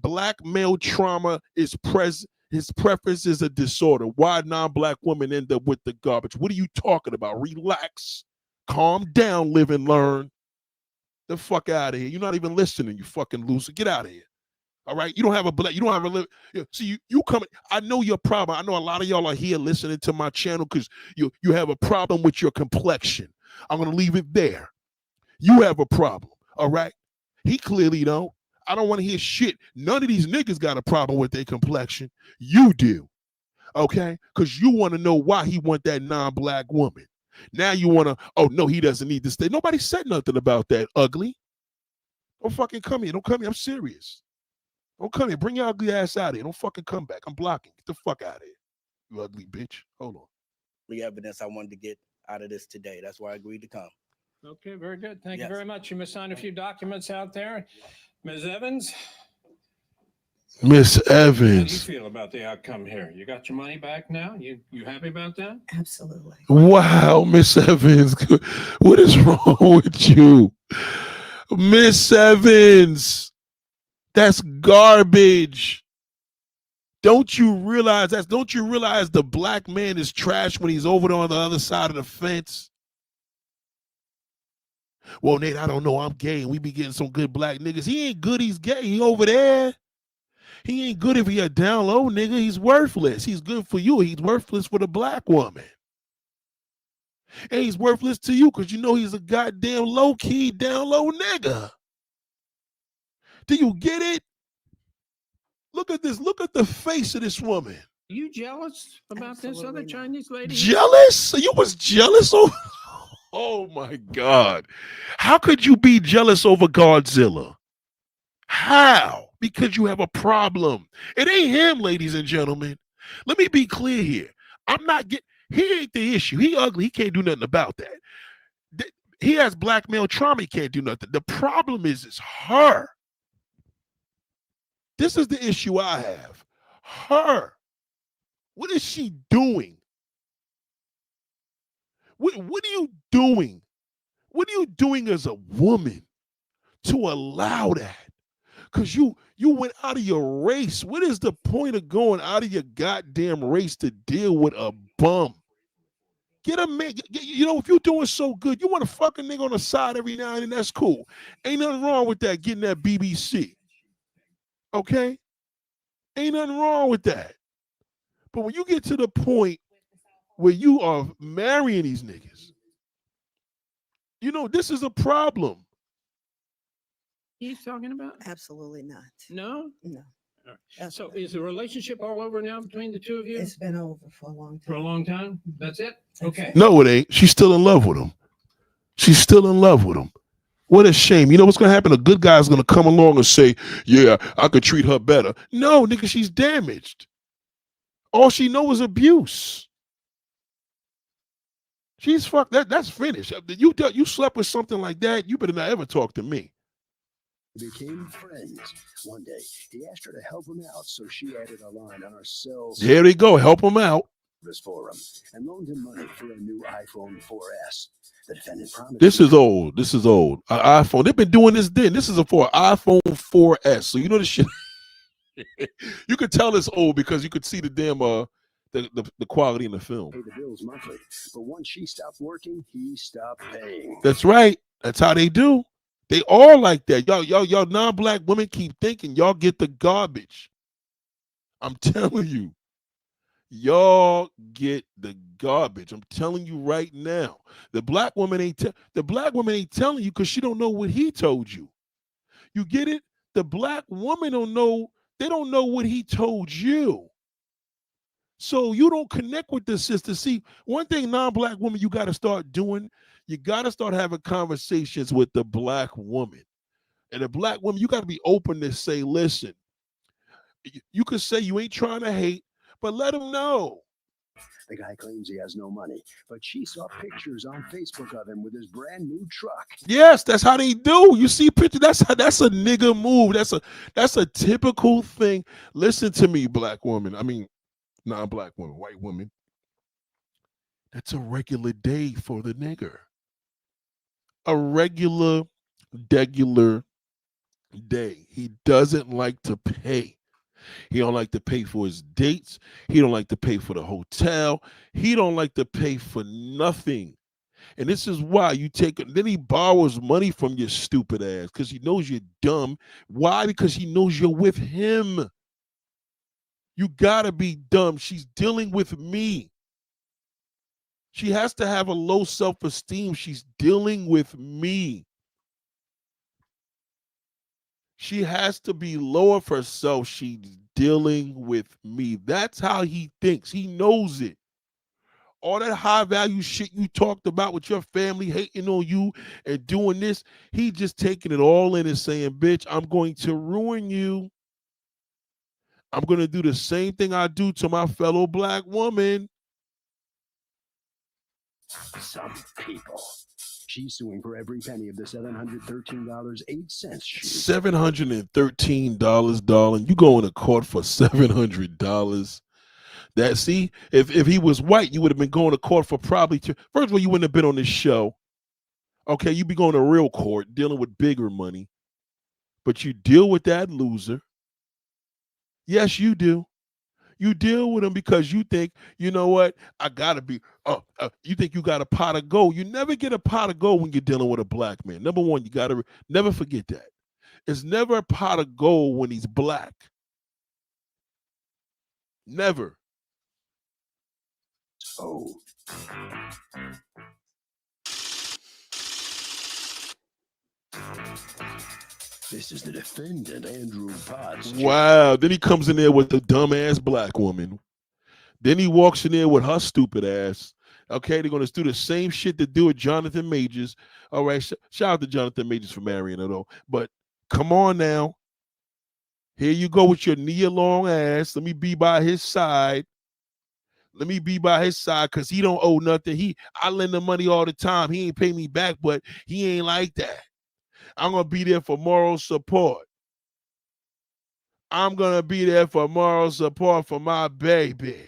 Black male trauma is present. His preference is a disorder. Why non-black women end up with the garbage? What are you talking about? Relax. Calm down, live and learn. The fuck out of here. You're not even listening, you fucking loser. Get out of here. All right, you don't have a black, you don't have a see you coming. I know your problem. I know a lot of y'all are here listening to my channel because you have a problem with your complexion. I'm gonna leave it there. You have a problem. All right, he clearly don't. I don't want to hear shit. None of these niggas got a problem with their complexion. You do, okay? Because you want to know why he want that non-black woman. Now you want to, oh no, he doesn't need to stay. Nobody said nothing about that, ugly. Don't fucking come here. Don't come here. I'm serious. Don't come here. Bring your ugly ass out of here. Don't fucking come back. I'm blocking. Get the fuck out of here. You ugly bitch. Hold on. The evidence I wanted to get out of this today. That's why I agreed to come. Okay, very good. Thank you Yes. very much. You must sign a few documents out there. Ms. Evans, Miss how do you Evans. feel about the outcome here? You got your money back now? You happy about that? Absolutely. Wow, Miss Evans. What is wrong with you? Miss Evans. That's garbage. Don't you realize the black man is trash when he's over there on the other side of the fence? Well, Nate, I don't know. I'm gay and we be getting some good black niggas. He ain't good, he's gay. He over there. He ain't good if he a down low nigga. He's worthless. He's good for you. He's worthless for the black woman. And he's worthless to you because you know he's a goddamn low-key, down low nigga. Do you get it? Look at this. Look at the face of this woman. You jealous about this Absolutely other not. Chinese lady? Jealous? You was jealous over? Oh my God. How could you be jealous over Godzilla? How? Because you have a problem. It ain't him, ladies and gentlemen. Let me be clear here. I'm not getting, he ain't the issue. He ugly. He can't do nothing about that. He has black male trauma. He can't do nothing. The problem is her. This is the issue I have. Her. What is she doing? What are you doing? What are you doing as a woman to allow that? Because you went out of your race. What is the point of going out of your goddamn race to deal with a bum? Get a man. You know, if you're doing so good, you want to fuck a nigga on the side every now and then, that's cool. Ain't nothing wrong with that, getting that BBC. Okay? Ain't nothing wrong with that. But when you get to the point where you are marrying these niggas, you know, this is a problem. He's talking about? Absolutely not. No? No. So is the relationship all over now between the two of you? It's been over for a long For a time. long time? That's it? Okay. No, it ain't. She's still in love with him. She's still in love with him. What a shame. You know what's going to happen? A good guy's going to come along and say, yeah, I could treat her better. No, nigga, she's damaged. All she knows is abuse. She's fucked. That's finished. You slept with something like that, you better not ever talk to me. Became friends. One day, he asked her to help him out, so she added a line on our cell Here they go. Help him out. service for him and loaned him money for a new iPhone 4S. The defendant promised. This is old. This is old. An iPhone. They've been doing this then. This is for an iPhone 4S. So you know the shit. You could tell it's old because you could see the damn the quality in the film. Pay the bills monthly, but once she stopped working, he stopped paying. That's right. That's how they do. They all like that. Y'all non-black women keep thinking y'all get the garbage. I'm telling you. Y'all get the garbage. I'm telling you right now. The black woman ain't telling you because she don't know what he told you. You get it? The black woman don't know. They don't know what he told you. So you don't connect with the sister. See, one thing non-black woman you got to start doing, you got to start having conversations with the black woman. And the black woman, you got to be open to say, listen, you could say you ain't trying to hate, but let them know. The guy claims he has no money, but she saw pictures on Facebook of him with his brand new truck. Yes, that's how they do. You see pictures. That's a nigga move. That's a typical thing. Listen to me, black woman. I mean, non-black woman, white woman. That's a regular day for the nigger. A regular day. He doesn't like to pay. He don't like to pay for his dates. He don't like to pay for the hotel. He don't like to pay for nothing. And this is why you take it. Then he borrows money from your stupid ass because he knows you're dumb. Why? Because he knows you're with him. You gotta be dumb. She's dealing with me. She has to have a low self-esteem. She's dealing with me. She has to be low of herself. She's dealing with me. That's how he thinks. He knows it. All that high value shit you talked about with your family hating on you and doing this, he just taking it all in and saying, bitch, I'm going to ruin you. I'm going to do the same thing I do to my fellow black woman. Some people. She's suing for every penny of the $713.08 she $713, darling. You going to court for $700. That, see, if he was white, you would have been going to court for probably first of all, you wouldn't have been on this show. Okay, you'd be going to real court, dealing with bigger money. But you deal with that loser. Yes, you do. You deal with him because you think, you know what, I gotta be. You think you got a pot of gold. You never get a pot of gold when you're dealing with a black man. Number one, you gotta never forget that. It's never a pot of gold when he's black. Never. Oh. This is the defendant, Andrew Potts. Wow. Then he comes in there with the dumbass black woman. Then he walks in there with her stupid ass. Okay, they're gonna do the same shit to do with Jonathan Majors. All right, shout out to Jonathan Majors for marrying her though. But come on now. Here you go with your knee long ass. Let me be by his side. Let me be by his side because he don't owe nothing. I lend him money all the time. He ain't pay me back, but he ain't like that. I'm gonna be there for moral support. I'm gonna be there for moral support for my baby.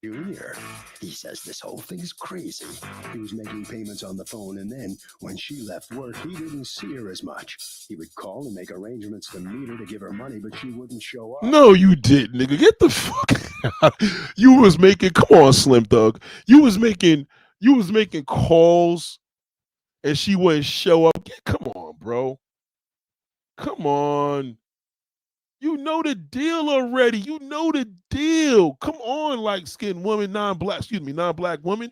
Junior. He says this whole thing's crazy. He was making payments on the phone, and then when she left work, he didn't see her as much. He would call and make arrangements to meet her to give her money, but she wouldn't show up. No, you didn't, nigga. Get the fuck out. You was making, come on, Slim Thug. You was making calls and she wouldn't show up. Come on, bro. Come on. You know the deal already. You know the deal. Come on, light-skinned woman, non-black woman.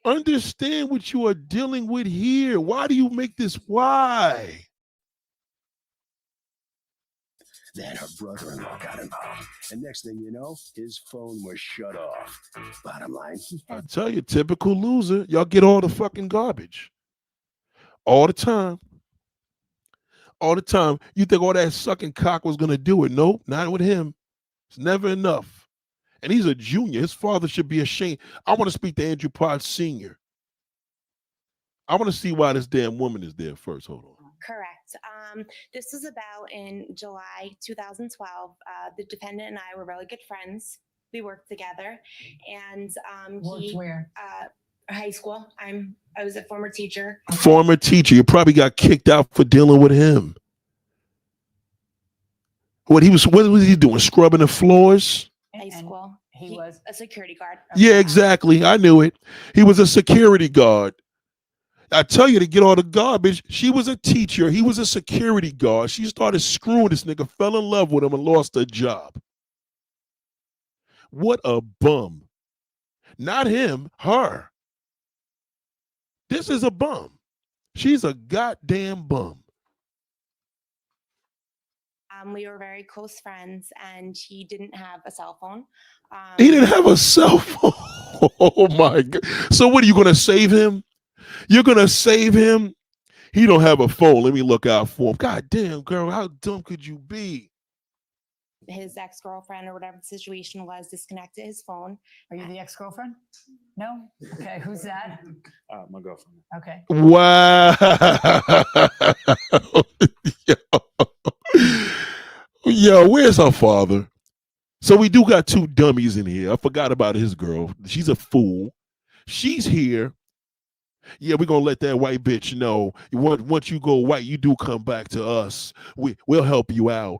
Understand what you are dealing with here. Why do you make this? Why? Then her brother-in-law got involved. And next thing you know, his phone was shut off. Bottom line, I tell you, typical loser. Y'all get all the fucking garbage. All the time. All the time. You think all that sucking cock was going to do it. Nope, not with him. It's never enough. And he's a junior. His father should be ashamed. I want to speak to Andrew Potts Sr. I want to see why this damn woman is there first. Hold on. Correct. This was about in July 2012. The defendant and I were really good friends. We worked together, and Worked where? High school. I was a former teacher. Former teacher. You probably got kicked out for dealing with him. What was he doing? Scrubbing the floors? High school. He was a security guard. Yeah, exactly. I knew it. He was a security guard. I tell you to get all the garbage. She was a teacher. He was a security guard. She started screwing this nigga, fell in love with him, and lost her job. What a bum. Not him, her. This is a bum. She's a goddamn bum. We were very close friends, and he didn't have a cell phone. He didn't have a cell phone. Oh my God. So what, are you going to save him? You're going to save him? He don't have a phone. Let me look out for him. God damn, girl, how dumb could you be? His ex-girlfriend or whatever the situation was disconnected his phone. Are you the ex-girlfriend? No? Okay, who's that? My girlfriend. Okay. Wow. Yo, where's her father? So we do got two dummies in here. I forgot about his girl. She's a fool. She's here. Yeah, we're going to let that white bitch know. Once you go white, you do come back to us. We'll help you out.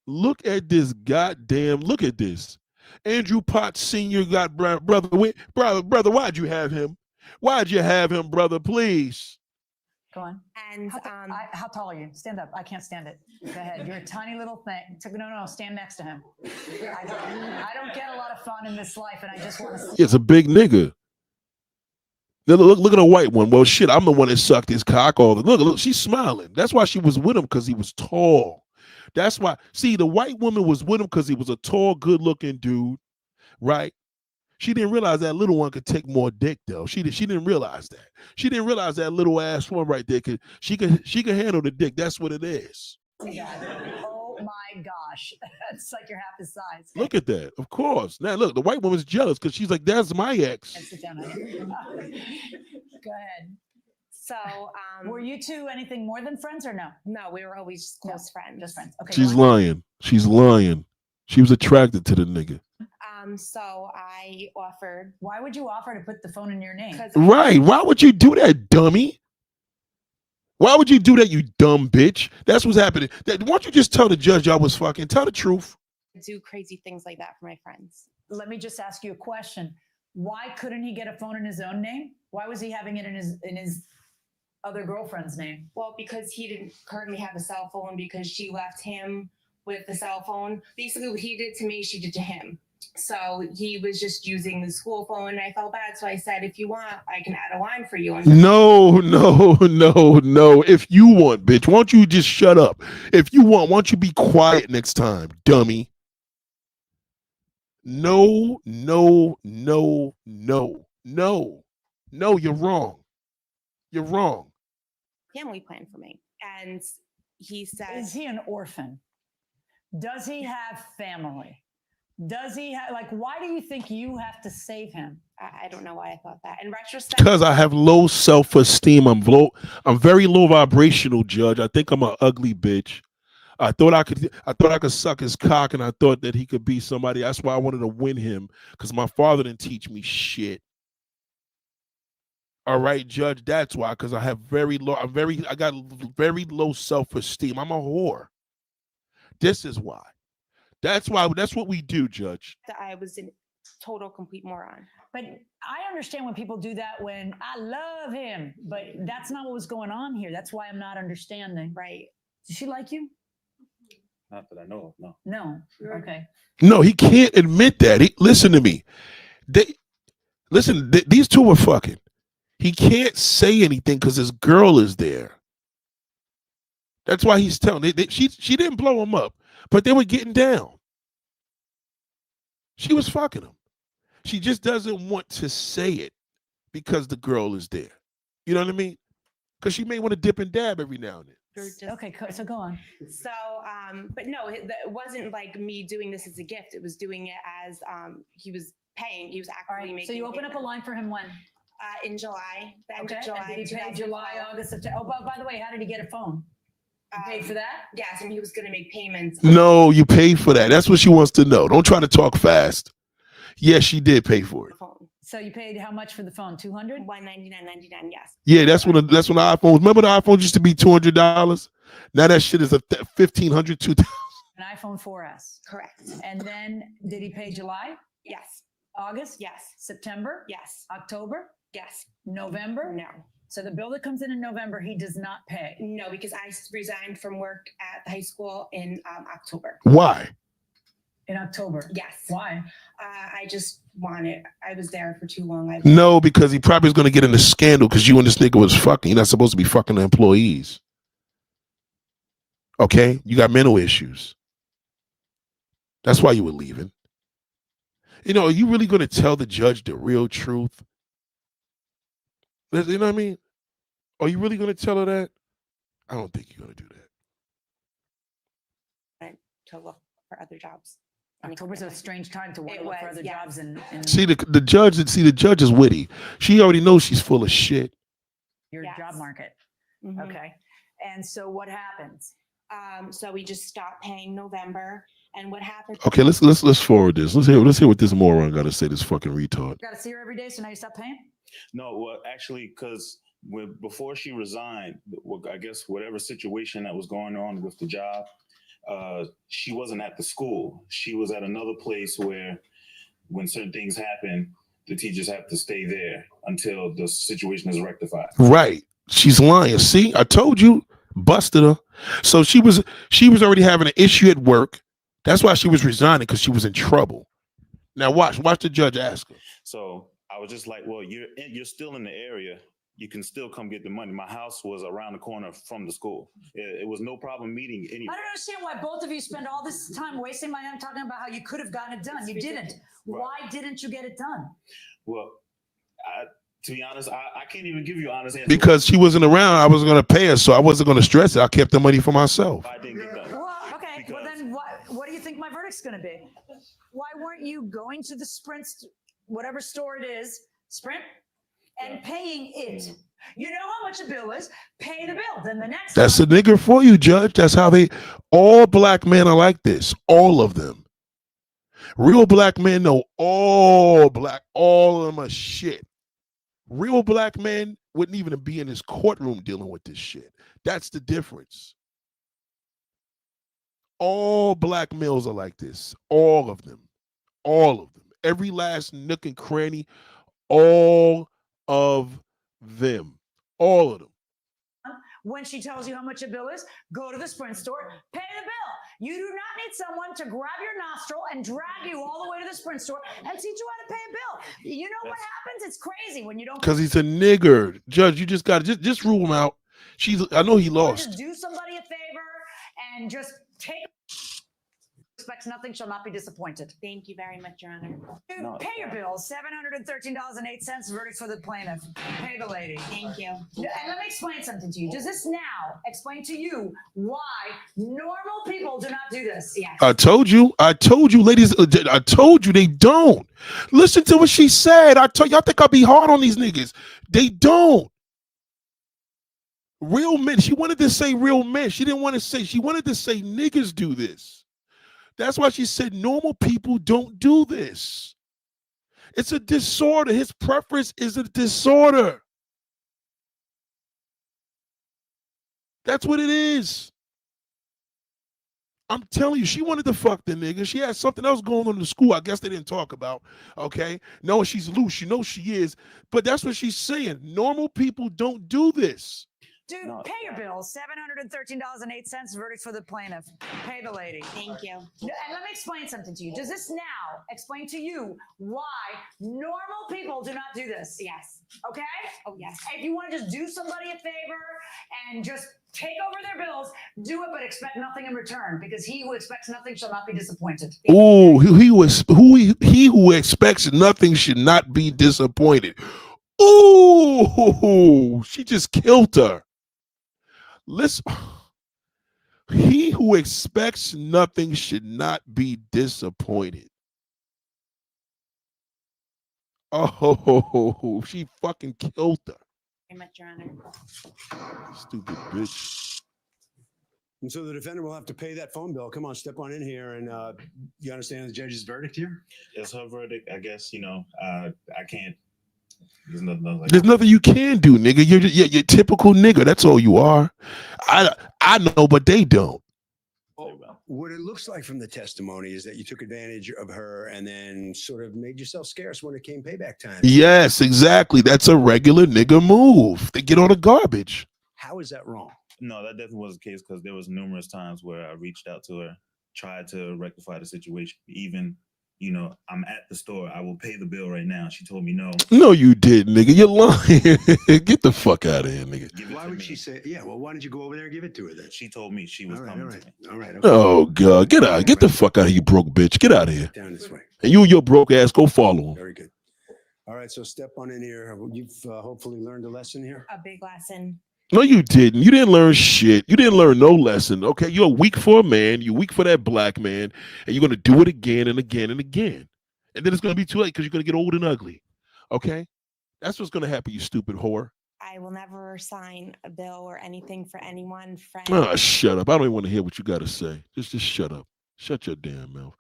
Look at this goddamn, look at this. Andrew Potts Sr. got brother, brother, why'd you have him? Why'd you have him, brother? Please. Go on. And How tall are you? Stand up. I can't stand it. Go ahead. You're a tiny little thing. No, stand next to him. I don't get a lot of fun in this life, and I just want to. It's a big nigga. Look at a white one. Well, shit, I'm the one that sucked his cock all the. Look, she's smiling. That's why she was with him, because he was tall. That's why. See, the white woman was with him because he was a tall, good-looking dude, right? She didn't realize that little one could take more dick, though. She didn't realize that. She didn't realize that little ass one right there could handle the dick. That's what it is. Oh my gosh, it's like you're half his size. Look at that. Of course. Now look, the white woman's jealous because she's like, "That's my ex." And sit down. Go ahead. so Were you two anything more than friends or no? no, we were always just close friends. Just friends. Okay. She's go on. lying. She's lying. She was attracted to the nigga. So I offered. Why would you offer to put the phone in your name? Right. Why would you do that, dummy? Why would you do that, you dumb bitch? That's what's happening. Why don't you just tell the judge I was fucking? Tell the truth. Do crazy things like that for my friends. Let me just ask you a question. Why couldn't he get a phone in his own name? Why was he having it in his other girlfriend's name? Well, because he didn't currently have a cell phone, because she left him with the cell phone. Basically, what he did to me, she did to him. So he was just using the school phone, and I felt bad. So I said, if you want, I can add a line for you. No. If you want, bitch, why don't you just shut up? If you want, why don't you be quiet next time, dummy? No, you're wrong. You're wrong. Family plan for me. And he said, is he an orphan? Does he have family? Does he have, like, why do you think you have to save him? I don't know why I thought that. In retrospect, Because I have low self-esteem. I'm very low vibrational, Judge. I think I'm an ugly bitch. I thought I could suck his cock, and I thought that he could be somebody. That's why I wanted to win him, because my father didn't teach me shit. All right, Judge. That's why, because I got very low self-esteem. I'm a whore. This is why. That's what we do, Judge. that I was a total complete moron. But I understand when people do that when I love him, but that's not what was going on here. That's why I'm not understanding. Right. Does she like you? Not that I know of, no. No. Okay. No, he can't admit that. Listen to me. These two were fucking. He can't say anything because his girl is there. That's why he's telling. She didn't blow him up, but they were getting down. She was fucking him. She just doesn't want to say it because the girl is there. You know what I mean? Because she may want to dip and dab every now and then. Okay, so go on. So, but no, it wasn't like me doing this as a gift. It was doing it as he was paying. He was actually making. So you open up a line for him when? In July. The end of July. Did he pay July, August, September? Oh, by the way, how did he get a phone? You paid for that? Yes, and he was going to make payments. No, you paid for that. That's what she wants to know. Don't try to talk fast. Yes, she did pay for it. So you paid how much for the phone? $200? $199.99. Yes. Yeah, that's when the iPhones. Remember the iPhones used to be $200. Now that shit is $1,500, $2,000. An iPhone 4S. Correct. And then did he pay July? Yes. August? Yes. September? Yes. October? Yes. November? No. So the bill that comes in November, he does not pay. No, because I resigned from work at the high school in October. Why? In October? Yes. Why? I just wanted. I was there for too long. No, because he probably is going to get in a scandal because you and this nigga was fucking. You're not supposed to be fucking the employees. Okay? You got mental issues. That's why you were leaving. You know, are you really going to tell the judge the real truth? You know what I mean? Are you really going to tell her that? I don't think you're going to do that. To look for other jobs. October's a strange time to want to look for other jobs. See, the judge is witty. She already knows she's full of shit. Your job market. Mm-hmm. Okay. And so what happens? So we just stopped paying November. And what happened? Okay, let's forward this. Let's hear what this moron got to say. This fucking retard. You got to see her every day, so now you stop paying? No, well, actually, because before she resigned, I guess whatever situation that was going on with the job, she wasn't at the school. She was at another place where when certain things happen, the teachers have to stay there until the situation is rectified. Right. She's lying. See, I told you, busted her. So she was already having an issue at work. That's why she was resigning, because she was in trouble. Now watch the judge ask her. So I was just like, well, you're still in the area. You can still come get the money. My house was around the corner from the school. It was no problem meeting anywhere. I don't understand why both of you spend all this time wasting my time talking about how you could have gotten it done. You didn't. Right. Why didn't you get it done? Well, to be honest, I can't even give you an honest answer. Because she wasn't around, I wasn't going to pay her, so I wasn't going to stress it. I kept the money for myself. I didn't get done. Well, okay. Well, then what do you think my verdict's going to be? Why weren't you going to the Sprint, whatever store it is, Sprint, and paying it? You know how much a bill is. Pay the bill. Then the next That's a nigger for you, Judge. That's how all black men are like this. All of them. Real black men know all of them are shit. Real black men wouldn't even be in this courtroom dealing with this shit. That's the difference. All black males are like this. All of them. All of them. Every last nook and cranny. All of them. All of them. When she tells you how much a bill is, go to the Sprint store, pay the bill. You do not need someone to grab your nostril and drag you all the way to the Sprint store and teach you how to pay a bill. You know what happens? It's crazy when you don't. Because he's a nigger. Judge, you just got to just rule him out. I know he lost. Just do somebody a favor and just take. Expects nothing, shall not be disappointed. Thank you very much, Your Honor. Pay your bills, $713.08. Verdict for the plaintiff. Pay the lady. Thank you. And let me explain something to you. Does this now explain to you why normal people do not do this? Yes. I told you, ladies. I told you they don't. Listen to what she said. Y'all think I'll be hard on these niggas. They don't. Real men. She wanted to say real men. She wanted to say niggas do this. That's why she said normal people don't do this. It's a disorder. His preference is a disorder. That's what it is. I'm telling you, she wanted to fuck the nigga. She had something else going on in the school. I guess they didn't talk about. Okay? No, she's loose. You know she is. But that's what she's saying. Normal people don't do this. Dude, pay your bills. $713.08. Verdict for the plaintiff. Pay the lady. Thank you. And let me explain something to you. Does this now explain to you why normal people do not do this? Yes. Okay? Oh, yes. If you want to just do somebody a favor and just take over their bills, do it, but expect nothing in return, because he who expects nothing shall not be disappointed. Ooh, he who expects nothing should not be disappointed. Ooh, she just killed her. Listen, he who expects nothing should not be disappointed. Oh, she fucking killed her. Very much, Your Honor. Stupid bitch. And so the defendant will have to pay that phone bill. Come on, step on in here. And you understand the judge's verdict here? It's her verdict. I guess, I can't. There's nothing you can do, nigga. You're typical nigga. That's all you are. I know, but they don't. Well, what it looks like from the testimony is that you took advantage of her and then sort of made yourself scarce when it came payback time. Yes, exactly. That's a regular nigga move. They get on the garbage. How is that wrong? No, that definitely was the case, because there was numerous times where I reached out to her, tried to rectify the situation. Even, I'm at the store. I will pay the bill right now. She told me no. No, you didn't, nigga. You're lying. Get the fuck out of here, nigga. Why would she say, yeah, well, why didn't you go over there and give it to her then? She told me she was coming to me. All right. Okay. Oh, God. Get out. Get the fuck out of here, you broke bitch. Get out of here. Down this way. And you and your broke ass, go follow him. Very good. All right, so step on in here. You've hopefully learned a lesson here. A big lesson. No, you didn't. You didn't learn shit. You didn't learn no lesson. Okay, you're weak for a man. You're weak for that black man. And you're going to do it again and again and again. And then it's going to be too late because you're going to get old and ugly. Okay? That's what's going to happen, you stupid whore. I will never sign a bill or anything for anyone. Oh, shut up. I don't even want to hear what you got to say. Just shut up. Shut your damn mouth.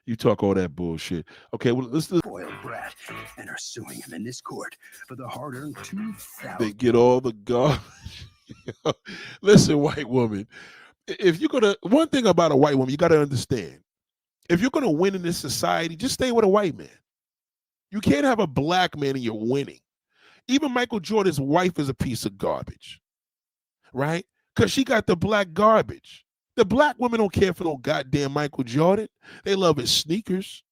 You talk all that bullshit. Okay, well, let's Spoiled brat, and are suing him in this court for the hard-earned $2,000. They get all the garbage. Listen, white woman, if you're gonna, one thing about a white woman, you got to understand, if you're gonna win in this society, just stay with a white man. You can't have a black man and you're winning. Even Michael Jordan's wife is a piece of garbage, right? Because she got the black garbage. The black women don't care for no goddamn Michael Jordan. They love his sneakers.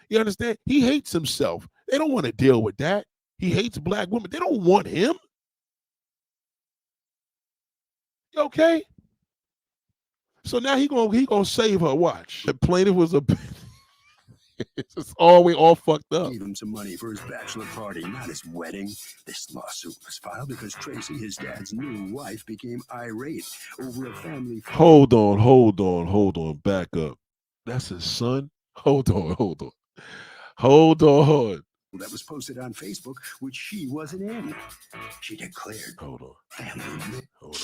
You understand? He hates himself. They don't want to deal with that. He hates black women. They don't want him. You okay? So now he gonna save her. Watch. The plaintiff was a it's all fucked up. Gave him some money for his bachelor party, not his wedding. This lawsuit was filed because Tracy, his dad's new wife, became irate over a family. Hold on. Back up. That's his son? Hold on. That was posted on Facebook, which she wasn't in. She declared. Hold on. Family. Hold on.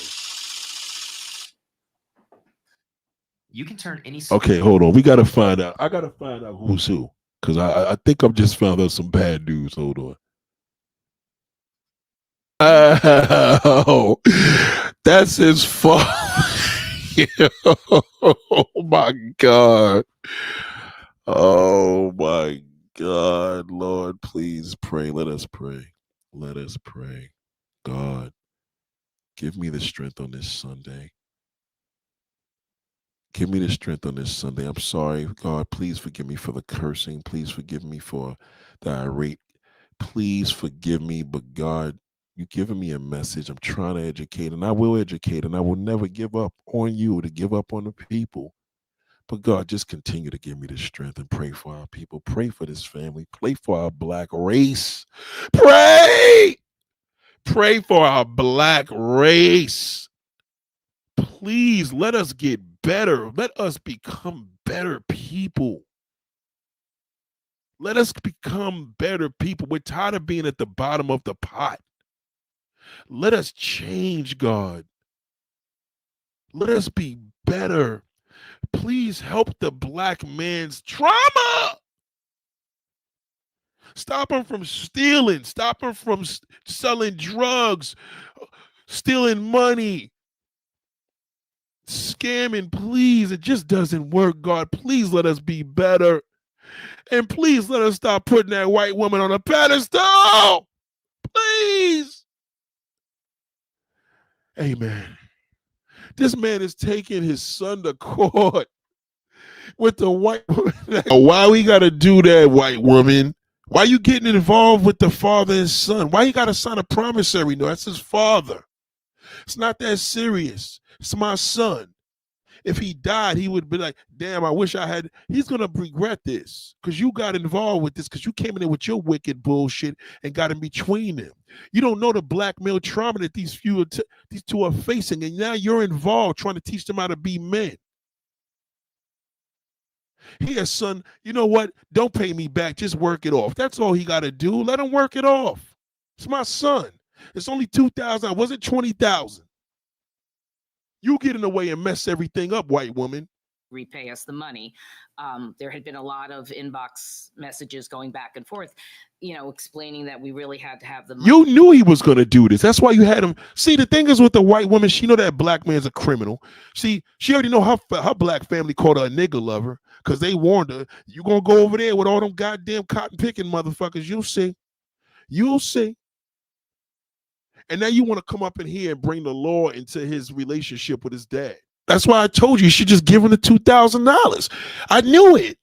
You can turn any. Okay, hold on. We gotta find out. I gotta find out who's who, because I think I've just found out some bad news. Hold on. Oh, that's his fault. Oh my God. Oh my God. Lord, please pray. Let us pray. Let us pray. God, give me the strength on this Sunday. Give me the strength on this Sunday. I'm sorry, God. Please forgive me for the cursing. Please forgive me for the irate. Please forgive me. But God, you've given me a message. I'm trying to educate, and I will educate, and I will never give up on you to give up on the people. But God, just continue to give me the strength and pray for our people. Pray for this family. Pray for our black race. Pray! Pray for our black race. Please let us get better. Let us become better people. Let us become better people. We're tired of being at the bottom of the pot. Let us change, God. Let us be better. Please help the black man's trauma. Stop him from stealing. Stop him from selling drugs, stealing money, scamming. Please, it just doesn't work, God. Please let us be better. And please let us stop putting that white woman on a pedestal. Please. Amen. This man is taking his son to court with the white woman. Why we got to do that, white woman? Why you getting involved with the father and son? Why you got to sign a promissory note? That's his father. It's not that serious. It's my son. If he died, he would be like, damn, I wish I had. He's going to regret this because you got involved with this, because you came in there with your wicked bullshit and got in between them. You don't know the black male trauma that these two are facing, and now you're involved trying to teach them how to be men. Here, son, you know what? Don't pay me back. Just work it off. That's all he got to do. Let him work it off. It's my son. It's only $2,000. I wasn't $20,000. You get in the way and mess everything up, white woman. Repay us the money. There had been a lot of inbox messages going back and forth, explaining that we really had to have the money. You knew he was going to do this. That's why you had him. See, the thing is with the white woman, she know that black man's a criminal. See, she already know her black family called her a nigger lover because they warned her, you going to go over there with all them goddamn cotton picking motherfuckers. You'll see. You'll see. And now you want to come up in here and bring the law into his relationship with his dad. That's why I told you should just give him the $2,000. I knew it.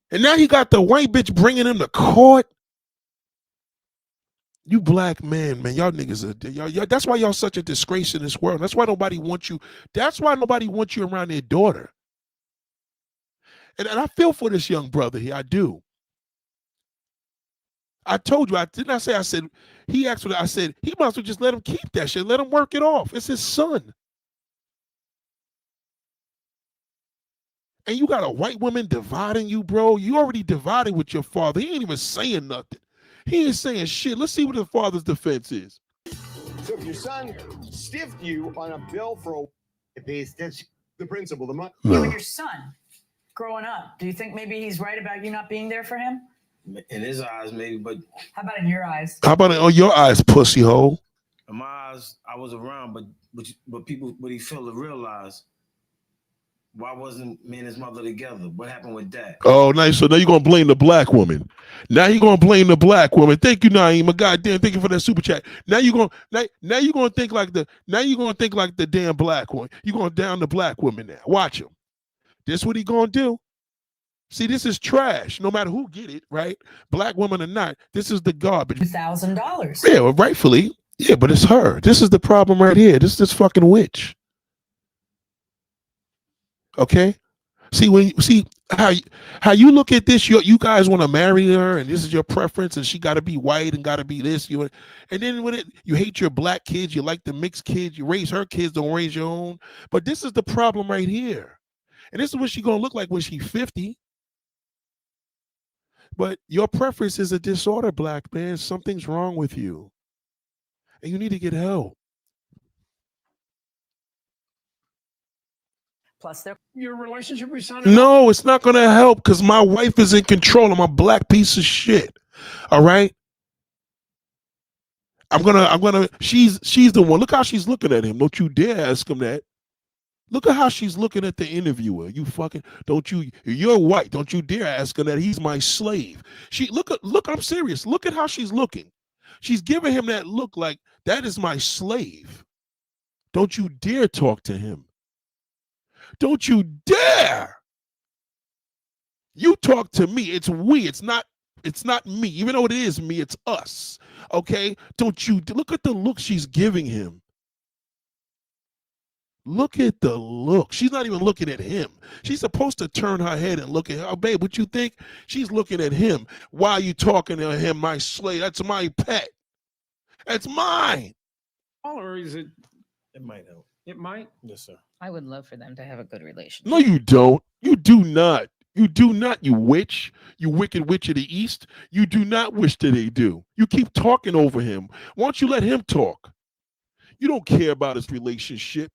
And now he got the white bitch bringing him to court. You black man, y'all niggas are y'all, that's why y'all such a disgrace in this world. That's why nobody wants you. That's why nobody wants you around their daughter. And I feel for this young brother here. I do. I told you, I said, he asked for that. I said, he might as well just let him keep that shit. Let him work it off. It's his son. And you got a white woman dividing you, bro. You already divided with your father. He ain't even saying nothing. He ain't saying shit. Let's see what the father's defense is. So if your son stiffed you on a bill for a piece, that's the principal, the money. No. With your son growing up, do you think maybe he's right about you not being there for him? In his eyes, maybe, but how about in your eyes? How about in your eyes, pussy hole? In my eyes, I was around, but he failed to realize Why wasn't me and his mother together? What happened with that? Oh, nice. So now you're gonna blame the black woman. Now you're gonna blame the black woman. Thank you, Naima. Goddamn, thank you for that super chat. Now you're gonna think like the damn black one. You're gonna down the black woman now. Watch him. This what he gonna do. See, this is trash. No matter who get it, right? Black woman or not, this is the garbage. $1,000. Yeah, well, rightfully. Yeah, but it's her. This is the problem right here. This fucking witch. Okay? See when you see how you look at this, you guys want to marry her, and this is your preference, and she got to be white and got to be this. And then when you hate your black kids, you like the mixed kids, you raise her kids, don't raise your own. But this is the problem right here, and this is what she's gonna look like when she's 50. But your preference is a disorder, black man. Something's wrong with you, and you need to get help. Plus, your relationship with son. No, it's not gonna help because my wife is in control. I'm a black piece of shit. All right. I'm gonna. She's the one. Look how she's looking at him. Don't you dare ask him that. Look at how she's looking at the interviewer. You fucking don't you? You're white. Don't you dare ask him that. He's my slave. Look. I'm serious. Look at how she's looking. She's giving him that look like that is my slave. Don't you dare talk to him. Don't you dare. You talk to me. It's we. It's not me. Even though it is me, it's us. Okay? Don't you look at the look she's giving him. Look at the look. She's not even looking at him. She's supposed to turn her head and look at her. Oh, babe, what you think? She's looking at him. Why are you talking to him, my slave? That's my pet. That's mine. Or is it? It might help. It might. Yes, sir. I would love for them to have a good relationship. No, you don't. You do not. You do not, you witch. You wicked witch of the East. You do not wish that they do. You keep talking over him. Why don't you let him talk? You don't care about his relationship.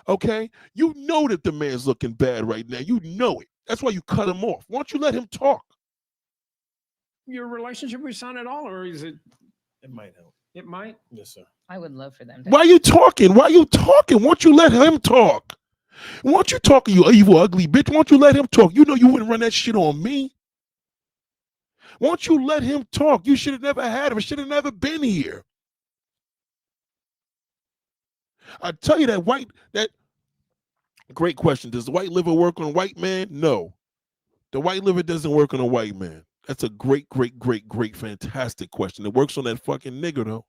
Okay? You know that the man's looking bad right now. You know it. That's why you cut him off. Why don't you let him talk? Your relationship with son at all, or is it? It might help. It might. Yes, sir. I would love for them to. Why are you talking? Why are you talking? Why don't you let him talk? Why don't you talk, you evil, ugly bitch? Why don't you let him talk? You know you wouldn't run that shit on me. Why don't you let him talk? You should have never had him. Should have never been here. I tell you that great question. Does the white liver work on a white man? No. The white liver doesn't work on a white man. That's a great, fantastic question. It works on that fucking nigger, though.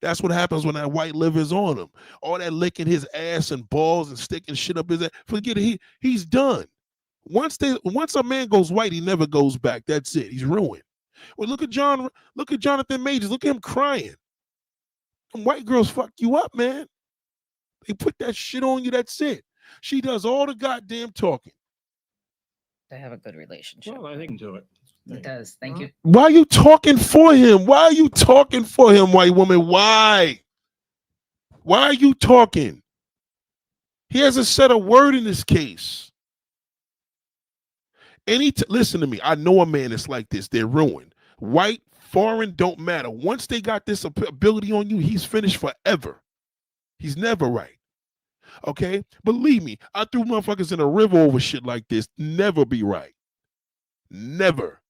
That's what happens when that white liver is on him. All that licking his ass and balls and sticking shit up his ass. Forget it. He's done. Once a man goes white, he never goes back. That's it. He's ruined. Well, look at Jonathan Majors. Look at him crying. Them white girls fuck you up, man. They put that shit on you. That's it. She does all the goddamn talking. To have a good relationship. Well, I think do it. It does. Thank you. Why are you talking for him? Why are you talking for him, white woman? Why? Why are you talking? He hasn't said a word in this case. Listen to me. I know a man that's like this. They're ruined. White, foreign, don't matter. Once they got this ability on you, he's finished forever. He's never right. Okay? Believe me, I threw motherfuckers in a river over shit like this. Never be right. Never.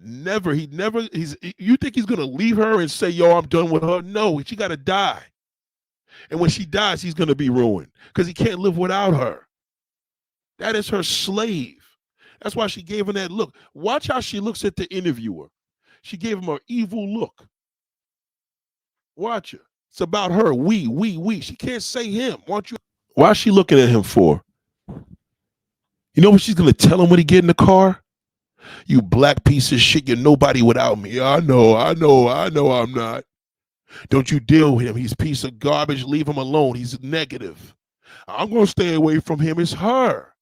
Never. You think he's gonna leave her and say, yo, I'm done with her? No, she gotta die. And when she dies, he's gonna be ruined because he can't live without her. That is her slave. That's why she gave him that look. Watch how she looks at the interviewer. She gave him an evil look. Watch her. It's about her. We. She can't say him. Why is she looking at him for? You know what she's gonna tell him when he get in the car? You black piece of shit, you're nobody without me. I know I'm not. Don't you deal with him. He's a piece of garbage. Leave him alone. He's negative. I'm gonna stay away from him. It's her.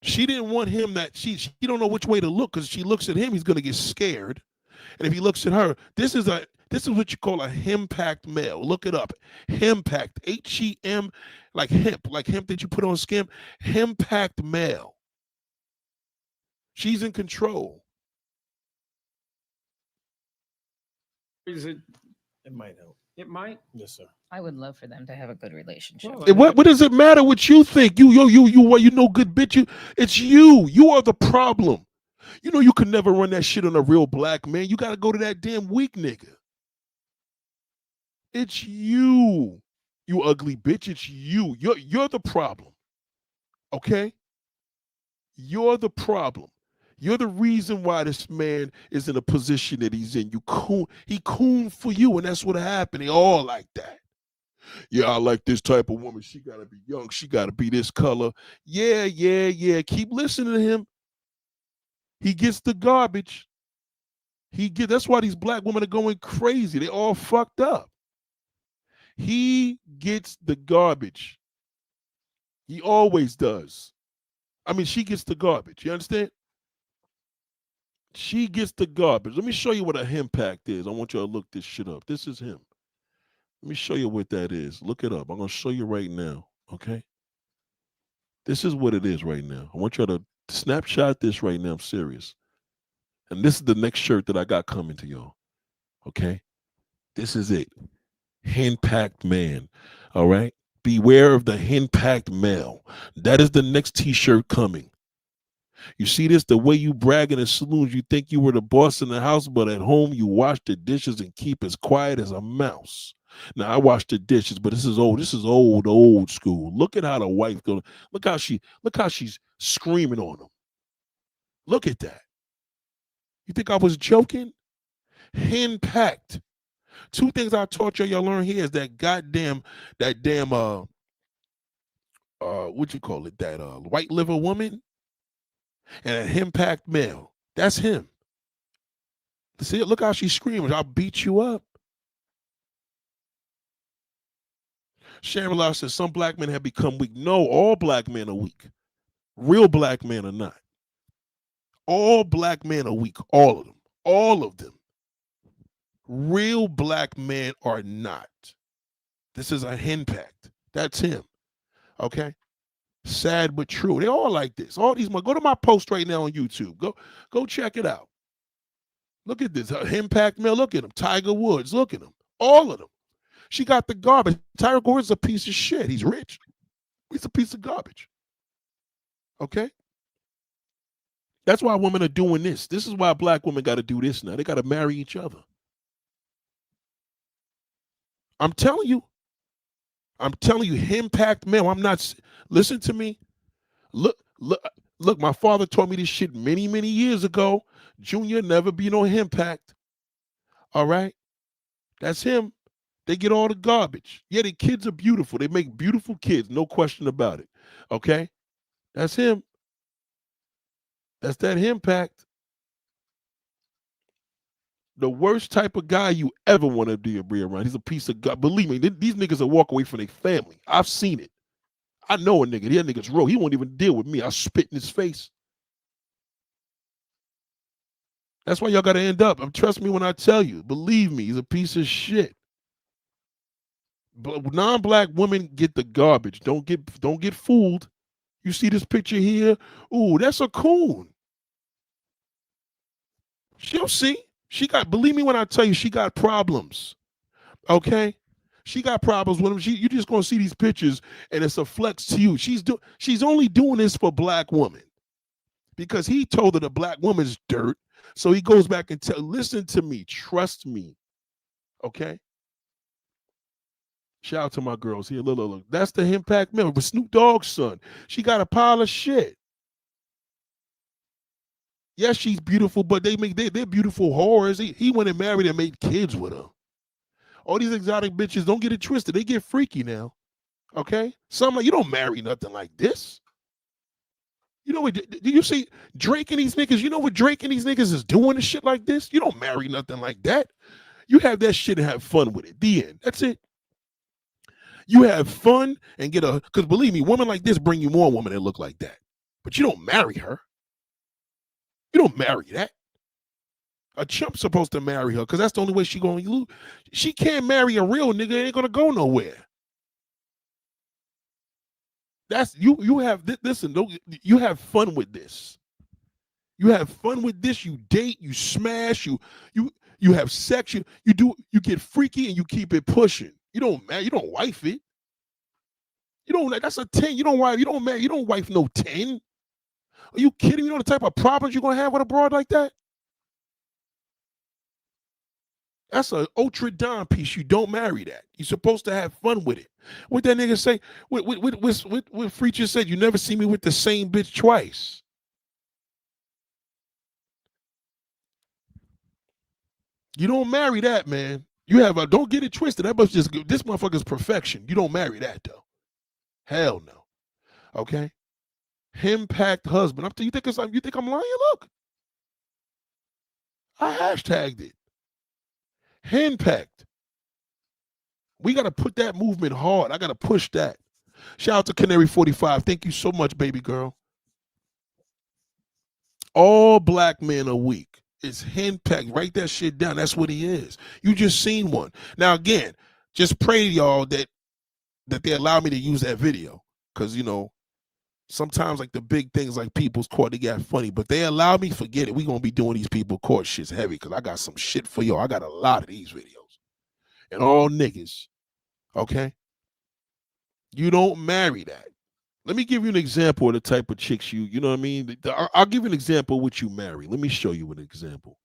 She didn't want him that she don't know which way to look because she looks at him, he's gonna get scared. And if he looks at her, this is what you call a hem-packed male. Look it up. Hem-packed. H-E-M, like hemp that you put on skin. Hem-packed male. She's in control. Is it? It might help. It might. Yes, sir. I would love for them to have a good relationship. Well, And what does it matter what you think? You know good bitch. It's you. You are the problem. You know you could never run that shit on a real black man. You got to go to that damn weak nigga. It's you. You ugly bitch. It's you. You're the problem. Okay? You're the problem. You're the reason why this man is in a position that he's in. He coon for you, and that's what happened. They all like that. Yeah, I like this type of woman. She gotta be young. She gotta be this color. Yeah. Keep listening to him. He gets the garbage. That's why these black women are going crazy. They all fucked up. He gets the garbage. He always does. I mean, she gets the garbage. You understand? She gets the garbage. Let me show you what a impact is. I want you to look this shit up. This is him. Let me show you what that is. Look it up. I'm going to show you right now. Okay? This is what it is right now. I want you to snapshot this right now. I'm serious. And this is the next shirt that I got coming to y'all. Okay? This is it. Henpacked man. All right? Beware of the henpacked male. That is the next t-shirt coming. You see this? The way you brag in the saloons, you think you were the boss in the house, but at home you wash the dishes and keep as quiet as a mouse. Now I wash the dishes, but this is old school. Look at how the wife goes. Look how she's screaming on him. Look at that. You think I was joking? Henpacked. Two things I taught y'all learn here is that damn what you call it? That white liver woman and a henpacked male. That's him. See, look how she's screaming. I'll beat you up. Sharon says some black men have become weak. No, all black men are weak. Real black men are not. All black men are weak. All of them. All of them. Real black men are not. This is a henpacked. That's him. Okay? Sad but true. They all like this. All these. Go to my post right now on YouTube. Go check it out. Look at this. Henpacked male. Look at him. Tiger Woods. Look at him. All of them. She got the garbage. Tiger Woods is a piece of shit. He's rich. He's a piece of garbage. Okay? That's why women are doing this. This is why black women got to do this now. They got to marry each other. I'm telling you, henpacked male. I'm not. Listen to me. Look. My father taught me this shit many, many years ago. Junior, never be no henpacked. All right, that's him. They get all the garbage. Yeah, the kids are beautiful. They make beautiful kids, no question about it. Okay, that's him. That's that henpacked. The worst type of guy you ever want to be around. He's a piece of God. Believe me, these niggas will walk away from their family. I've seen it. I know a nigga. That nigga's real. He won't even deal with me. I spit in his face. That's why y'all got to end up. Trust me when I tell you. Believe me, he's a piece of shit. But non-black women get the garbage. Don't get fooled. You see this picture here? Ooh, that's a coon. She'll see. Believe me when I tell you, she got problems. Okay? She got problems with him. You just gonna see these pictures and it's a flex to you. She's only doing this for black women because he told her the black woman's dirt. So he goes back and listen to me, trust me. Okay? Shout out to my girls here. Look. That's the henpacked male with Snoop Dogg's son. She got a pile of shit. Yes, she's beautiful, but they're beautiful whores. He went and married and made kids with her. All these exotic bitches, don't get it twisted. They get freaky now. Okay? You don't marry nothing like this. You know what? Do you see Drake and these niggas? You know what Drake and these niggas is doing and shit like this? You don't marry nothing like that. You have that shit and have fun with it. The end. That's it. You have fun and because believe me, women like this bring you more women that look like that. But you don't marry her. You don't marry that. A chump's supposed to marry her because that's the only way she going to lose. She can't marry a real nigga. It ain't going to go nowhere. That's you have listen, you have fun with this. You have fun with this. You date, you smash, you You have sex. You get freaky and you keep it pushing. You don't wife it. You don't. That's a 10. You don't wife. You don't wife no 10. Are you kidding? You know the type of problems you're gonna have with a broad like that? That's an ultra dime piece. You don't marry that. You're supposed to have fun with it. What that nigga say? What Freacher said? You never see me with the same bitch twice. You don't marry that, man. You have a, don't get it twisted. That must just this motherfucker's perfection. You don't marry that though. Hell no. Okay. Him-packed husband. You think I'm lying? Look. I hashtagged it. Henpecked. We got to put that movement hard. I got to push that. Shout out to Canary 45. Thank you so much, baby girl. All black men are weak. It's henpecked. Write that shit down. That's what he is. You just seen one. Now, again, just pray to y'all that they allow me to use that video. Because, you know, sometimes like the big things like People's Court, they got funny. But they allow me, forget it. We're going to be doing these People Court shits heavy because I got some shit for y'all. I got a lot of these videos. And all niggas. Okay? You don't marry that. Let me give you an example of the type of chicks you know what I mean? I'll give you an example of what you marry. Let me show you an example.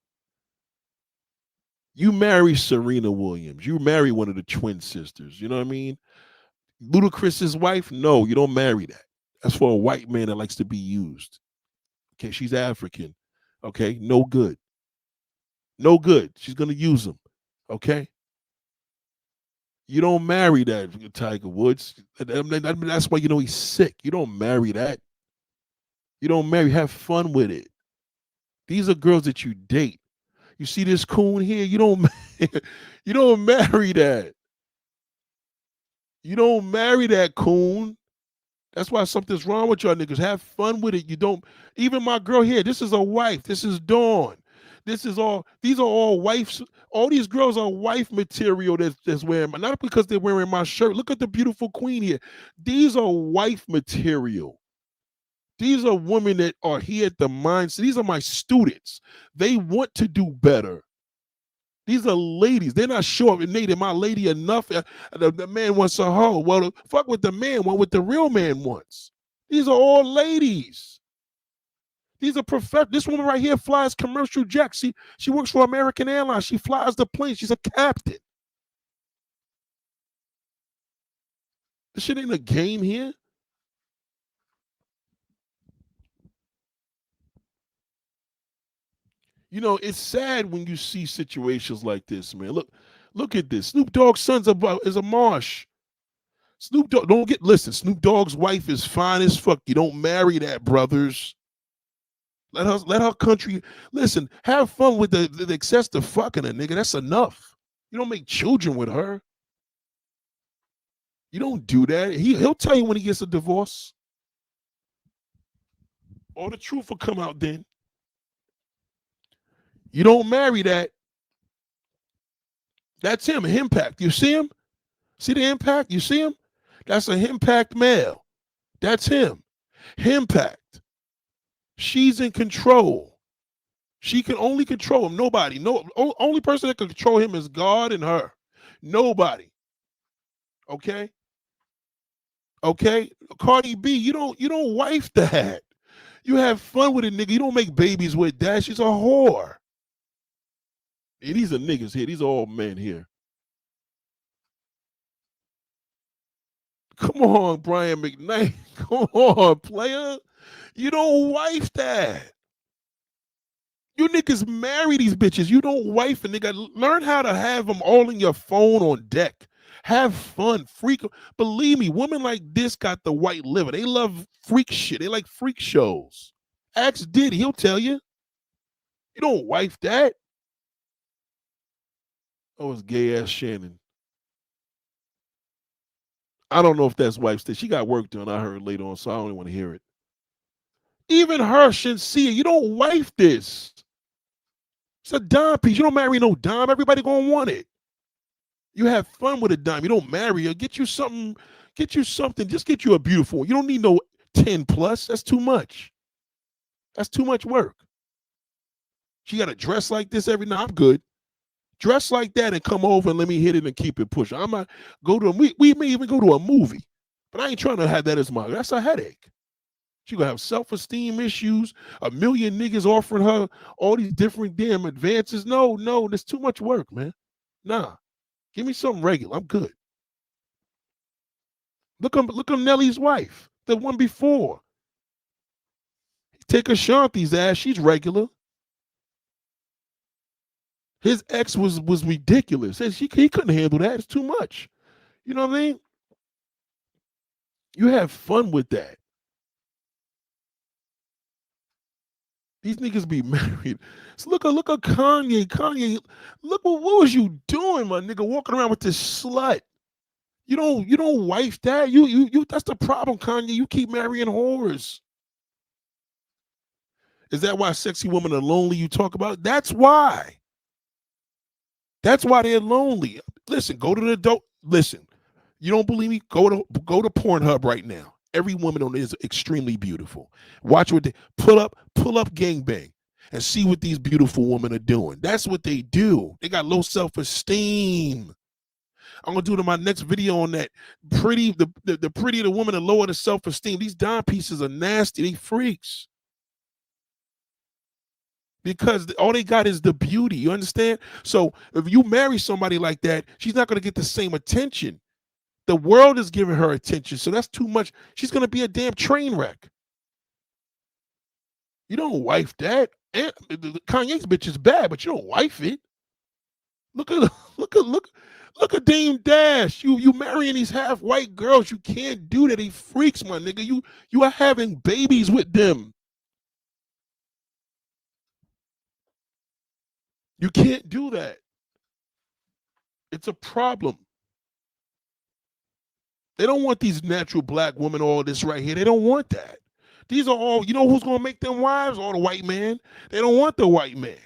You marry Serena Williams. You marry one of the twin sisters. You know what I mean? Ludacris's wife? No, you don't marry that. That's for a white man that likes to be used. Okay, she's African. Okay, no good. No good. She's going to use him. Okay? You don't marry that, Tiger Woods. That's why you know he's sick. You don't marry that. You don't marry. Have fun with it. These are girls that you date. You see this coon here? You don't marry that. You don't marry that coon. That's why something's wrong with y'all niggas. Have fun with it. You don't. Even my girl here, this is a wife. This is Dawn. These are all wives. All these girls are wife material that's wearing not because they're wearing my shirt. Look at the beautiful queen here. These are wife material. These are women that are here at the mindset. These are my students. They want to do better. These are ladies. They're not sure if Nate, am I lady enough? The man wants a hoe. Well, fuck what the man wants, what the real man wants. These are all ladies. These are professionals. This woman right here flies commercial jets. She works for American Airlines. She flies the plane. She's a captain. This shit ain't a game here. You know, it's sad when you see situations like this, man. Look at this. Snoop Dogg's son's is a marsh. Snoop Dogg, listen, Snoop Dogg's wife is fine as fuck. You don't marry that, brothers. Let her country, listen, have fun with the excessive fucking a nigga. That's enough. You don't make children with her. You don't do that. He'll tell you when he gets a divorce. All the truth will come out then. You don't marry that. That's him, an impact. You see him? See the impact? You see him? That's a impact male. That's him. Impact. She's in control. She can only control him. Nobody. No, only person that can control him is God and her. Nobody. Okay? Okay? Cardi B, you don't wife that. You have fun with a nigga. You don't make babies with that. She's a whore. And these are niggas here. These are all men here. Come on, Brian McKnight. Come on, player. You don't wife that. You niggas marry these bitches. You don't wife a nigga. Learn how to have them all in your phone on deck. Have fun. Freak. Believe me, women like this got the white liver. They love freak shit. They like freak shows. Ask Diddy. He'll tell you. You don't wife that. Oh, it's gay ass Shannon. I don't know if that's wife still. She got work done, I heard later on, so I don't even want to hear it. Even her shouldn't see it. You don't wife this. It's a dime piece. You don't marry no dime. Everybody gonna want it. You have fun with a dime. You don't marry her. Get you something. Just get you a beautiful one. You don't need no 10 plus. That's too much. That's too much work. She got to dress like this every night. I'm good. Dress like that and come over and let me hit it and keep it pushing. I'm not go to we may even go to a movie, but I ain't trying to have that as my. That's a headache. She gonna have self-esteem issues. A million niggas offering her all these different damn advances. No, there's too much work, man. Nah, give me something regular. I'm good. Look on Nelly's wife, the one before. Take Ashanti's ass. She's regular. His ex was ridiculous. He couldn't handle that. It's too much. You know what I mean? You have fun with that. These niggas be married. So look at Kanye. Kanye, look what was you doing, my nigga? Walking around with this slut. You don't wife that. You that's the problem, Kanye. You keep marrying whores. Is that why sexy women are lonely? You talk about? That's why. That's why they're lonely. Listen, go to the dope. Listen, you don't believe me? Go to Pornhub right now. Every woman on there is extremely beautiful. Watch what they pull up gangbang and see what these beautiful women are doing. That's what they do. They got low self-esteem. I'm gonna do it in my next video on that. The prettier the woman, the lower the self-esteem. These dime pieces are nasty. They freaks. Because all they got is the beauty. You understand? So if you marry somebody like that, she's not going to get the same attention. The world is giving her attention. So that's too much. She's going to be a damn train wreck. You don't wife that. And Kanye's bitch is bad, but you don't wife it. Look at Dame Dash. You marrying these half white girls. You can't do that. They freaks, my nigga. You are having babies with them. You can't do that. It's a problem. They don't want these natural black women, all this right here. They don't want that. These are all, you know who's going to make them wives? All the white man. They don't want the white man.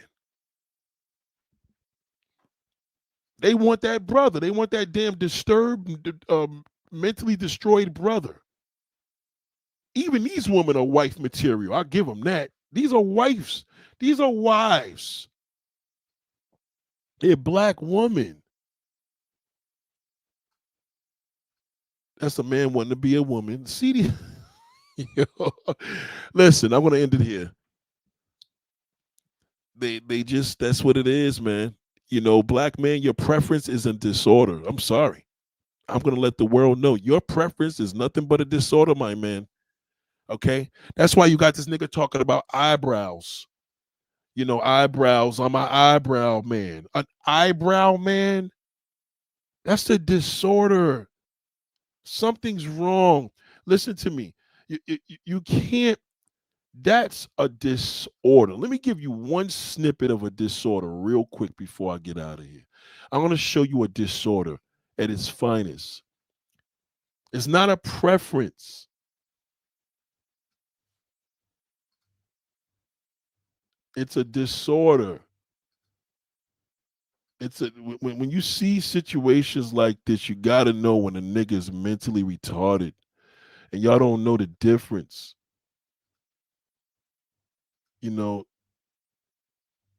They want that brother. They want that damn disturbed, mentally destroyed brother. Even these women are wife material. I'll give them that. These are wives. These are wives. They're black women. That's a man wanting to be a woman. See, listen, I'm gonna end it here. They just, that's what it is, man. You know, black man, your preference is a disorder. I'm sorry. I'm gonna let the world know your preference is nothing but a disorder, my man. Okay, that's why you got this nigga talking about eyebrows. You know, eyebrows. I'm an eyebrow man. An eyebrow man. That's a disorder. Something's wrong. Listen to me. You can't. That's a disorder. Let me give you one snippet of a disorder real quick before I get out of here. I'm going to show you a disorder at its finest. It's not a preference. It's a disorder. It's a when you see situations like this, you got to know when a nigga is mentally retarded and y'all don't know the difference. You know,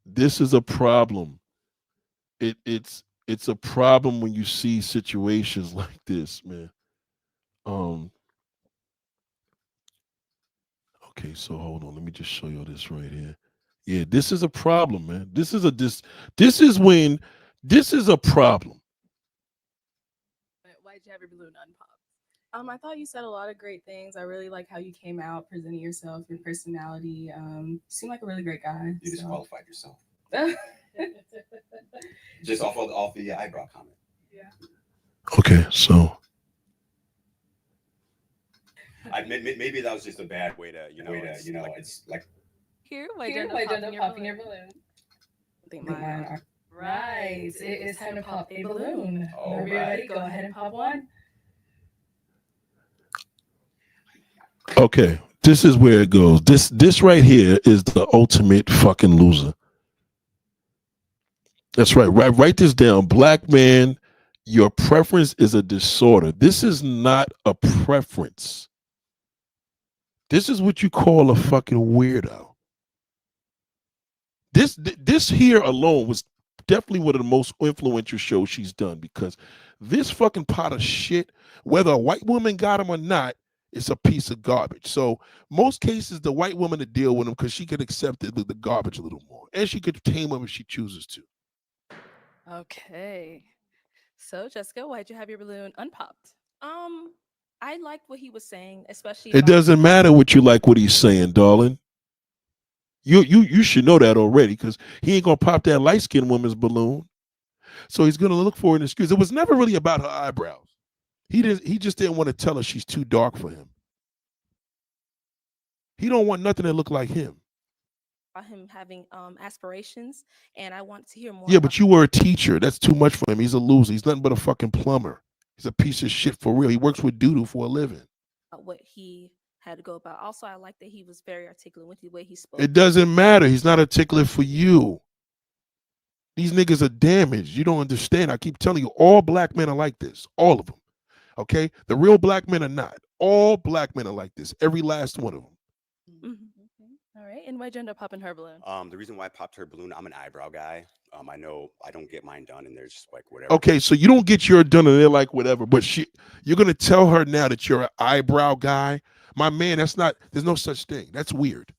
this is a problem. It's a problem when you see situations like this, man. Okay, so hold on. Let me just show you this right here. Yeah, this is a problem, man. This is a problem. Why'd you have your balloon unpopped? I thought you said a lot of great things. I really like how you came out, presenting yourself, your personality. You seem like a really great guy. You so. disqualified yourself. Just off the eyebrow comment. Yeah. Okay, so maybe that was just a bad way to, it's like. Here, why'd you end up popping your balloon? I think mine are. Right. It's time to pop a balloon. Whenever you're ready, go ahead and pop one. okay, this is where it goes. This right here is the ultimate fucking loser. That's right. Write this down. Black man, your preference is a disorder. This is not a preference. This is what you call a fucking weirdo. This here alone was definitely one of the most influential shows she's done, because this fucking pot of shit, whether a white woman got him or not, it's a piece of garbage. So most cases, the white woman to deal with him because she could accept the garbage a little more, and she could tame him if she chooses to. Okay. So, Jessica, why'd you have your balloon unpopped? I liked what he was saying, especially It about doesn't matter what you like, what he's saying, darling. You should know that already, because he ain't gonna pop that light skinned woman's balloon. So he's gonna look for an excuse. It was never really about her eyebrows. He just didn't want to tell her she's too dark for him. He don't want nothing that look like him. him having aspirations, and I want to hear more. Yeah, but you were a teacher. That's too much for him. He's a loser. He's nothing but a fucking plumber. He's a piece of shit for real. He works with doo-doo for a living. About what he had to go about. Also, I like that he was very articulate with the way he spoke. It doesn't matter. He's not articulate for you. These niggas are damaged. You don't understand. I keep telling you, all black men are like this. All of them. Okay? The real black men are not. All black men are like this. Every last one of them. All right. And why'd you end up popping her balloon? The reason why I popped her balloon, I'm an eyebrow guy. I know I don't get mine done, and there's just like whatever. Okay, so you don't get your done and they're like whatever, but you're gonna tell her now that you're an eyebrow guy. My man, there's no such thing. That's weird.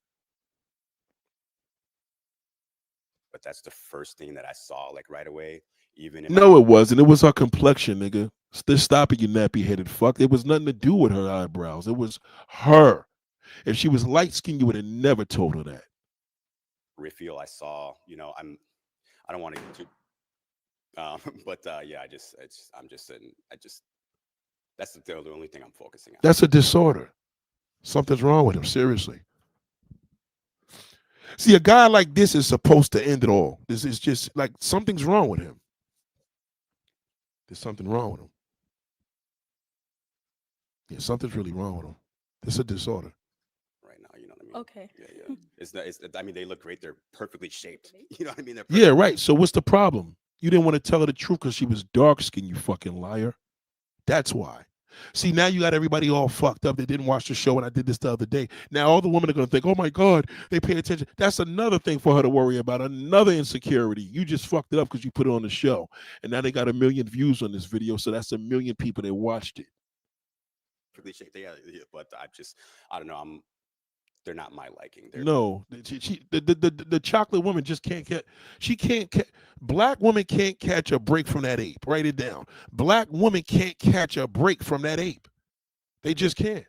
But that's the first thing that I saw, like right away. Even in No, it wasn't. It was her complexion, nigga. Stop it, you nappy headed fuck. It was nothing to do with her eyebrows. It was her. If she was light skinned, you would have never told her that. reveal I saw, I don't want to get too, but yeah, that's the only thing I'm focusing on. That's a disorder. Something's wrong with him, seriously. See, a guy like this is supposed to end it all. This is just like something's wrong with him. There's something wrong with him. Yeah, something's really wrong with him. It's a disorder. Right now, you know what I mean? Okay. Yeah. I mean, they look great. They're perfectly shaped. You know what I mean? Yeah, right. So what's the problem? You didn't want to tell her the truth because she was dark skinned, you fucking liar. That's why. See, now you got everybody all fucked up. They didn't watch the show, and I did this the other day. Now all the women are going to think, oh, my God, they pay attention. That's another thing for her to worry about, another insecurity. You just fucked it up because you put it on the show. And now they got 1 million views on this video, so that's 1 million people that watched it. Perfectly shaped. Yeah, but I don't know. They're not my liking. No, the chocolate woman just can't catch. She can't catch. Black woman can't catch a break from that ape. Write it down. Black woman can't catch a break from that ape. They just can't.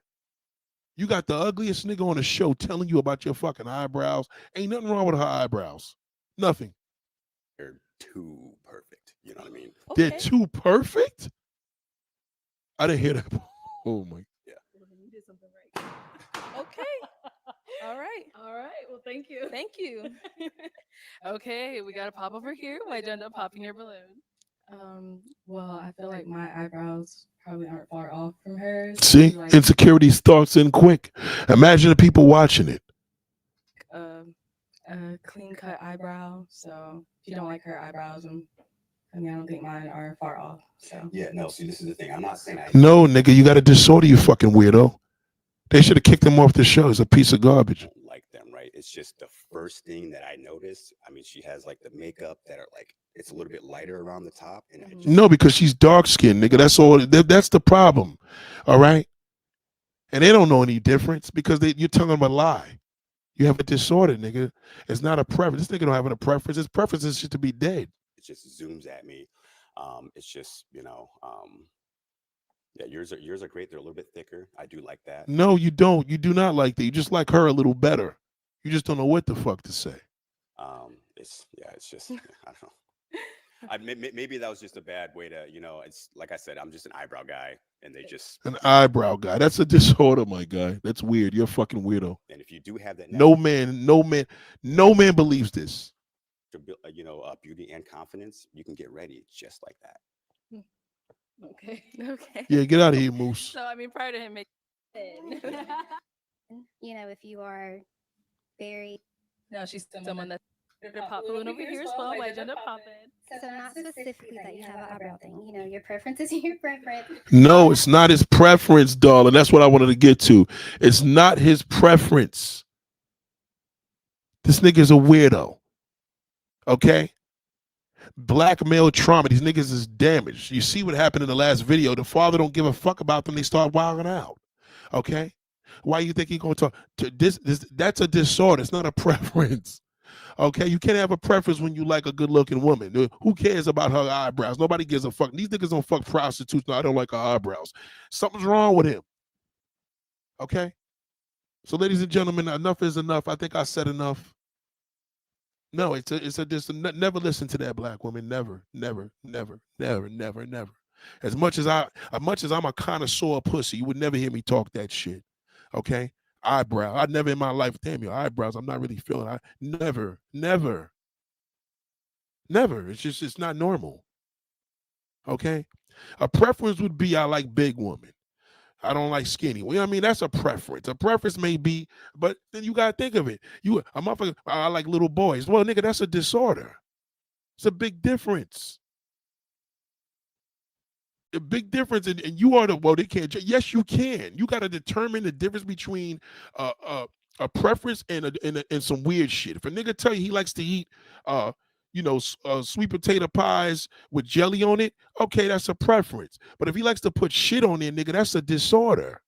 You got the ugliest nigga on the show telling you about your fucking eyebrows. Ain't nothing wrong with her eyebrows. Nothing. They're too perfect. You know what I mean? Okay. They're too perfect? I didn't hear that. Oh my. Yeah. You did something right. Okay. All right. All right. Well, thank you. Thank you. Okay, we got a pop over here. Why'd you end up popping your balloon? Well, I feel like my eyebrows probably aren't far off from hers. See, Like, insecurity starts in quick. Imagine the people watching it. a clean cut eyebrow. So if you don't like her eyebrows, I don't think mine are far off. So Yeah, no, see, this is the thing. I'm not saying No, nigga, you got a disorder, you fucking weirdo. They should have kicked him off the show. He's a piece of garbage. don't like them, right? It's just the first thing that I noticed. I mean, she has like the makeup that are like, it's a little bit lighter around the top. And I just, No, because she's dark skinned, nigga. That's all. That's the problem. All right. And they don't know any difference because you're telling them a lie. You have a disorder, nigga. It's not a preference. This nigga don't have a preference. His preference is just to be dead. it just zooms at me. It's just, yeah, yours are great. They're a little bit thicker. I do like that. No, you don't. You do not like that. You just like her a little better. You just don't know what the fuck to say. It's just, I don't know. Maybe that was just a bad way to, it's like I said, I'm just an eyebrow guy, and they just An eyebrow guy. That's a disorder, my guy. That's weird. You're a fucking weirdo. And if you do have that, No man believes this. beauty and confidence, you can get ready just like that. Okay. Okay. Yeah, get out of here, Moose. So I mean, prior to him making, If you are very no, she's someone that's the pop balloon over here as well. Why'd you end up popping? so not specifically that you have an eyebrow thing. Your preference is your preference. No, it's not his preference, darling. That's what I wanted to get to. It's not his preference. This nigga's a weirdo. Okay? Black male trauma. These niggas is damaged. You see what happened in the last video. The father don't give a fuck about them. They start wilding out. Okay? Why you think he gonna talk to this? That's a disorder. It's not a preference. Okay, you can't have a preference when you like a good-looking woman. Who cares about her eyebrows? Nobody gives a fuck. These niggas don't fuck prostitutes. No, I don't like her eyebrows. Something's wrong with him. Okay? So, ladies and gentlemen, enough is enough. I think I said enough. No, never listen to that black woman. Never. As much as I'm a connoisseur of pussy, you would never hear me talk that shit. Okay? Eyebrow. I never in my life, damn your eyebrows. I'm not really feeling. Never. It's not normal. Okay? A preference would be I like big women. I don't like skinny. Well, you know what I mean? That's a preference. A preference may be, but then you gotta think of it. I like little boys. Well, nigga, that's a disorder. It's a big difference. A big difference, and you are they can't. Yes, you can. You got to determine the difference between a preference and some weird shit. If a nigga tell you he likes to eat sweet potato pies with jelly on it, okay, that's a preference. But if he likes to put shit on there, nigga, that's a disorder.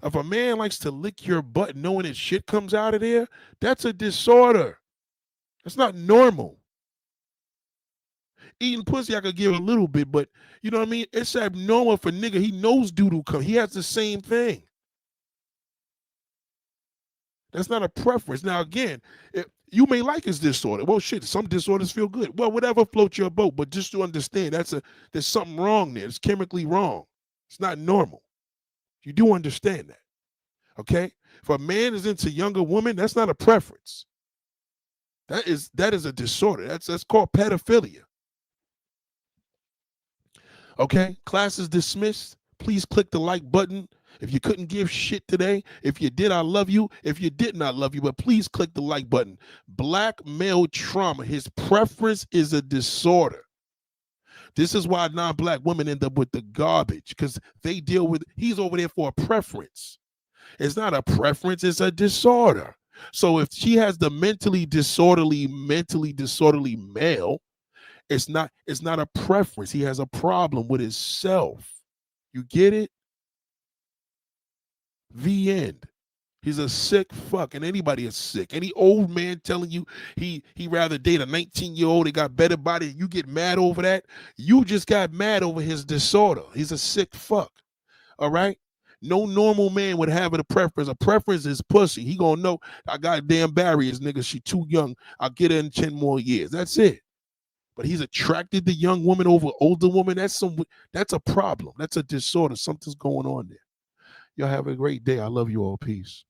If a man likes to lick your butt knowing that shit comes out of there, that's a disorder. That's not normal. Eating pussy, I could give a little bit, but you know what I mean? It's abnormal for nigga. He knows doo-doo come. He has the same thing. That's not a preference. Now, again, you may like his disorder. Well, shit, some disorders feel good. Well, whatever floats your boat, but just to understand, there's something wrong there. It's chemically wrong. It's not normal. You do understand that, okay? If a man is into younger women, that's not a preference. That is a disorder. That's called pedophilia. Okay, class is dismissed. Please click the like button. If you couldn't give shit today, if you did, I love you. If you didn't, I love you. But please click the like button. Black male trauma. His preference is a disorder. This is why non-black women end up with the garbage, because he's over there for a preference. It's not a preference, it's a disorder. So if she has the mentally disorderly male, it's not a preference. He has a problem with himself. You get it? The end. He's a sick fuck, and anybody is sick. Any old man telling you he rather date a 19-year-old that got better body, you get mad over that. You just got mad over his disorder. He's a sick fuck. All right? No normal man would have a preference. A preference is pussy. He gonna know I got damn barriers, nigga. She too young. I'll get her in 10 more years. That's it. But he's attracted to young women over older women. That's a problem. That's a disorder. Something's going on there. Y'all have a great day. I love you all. Peace.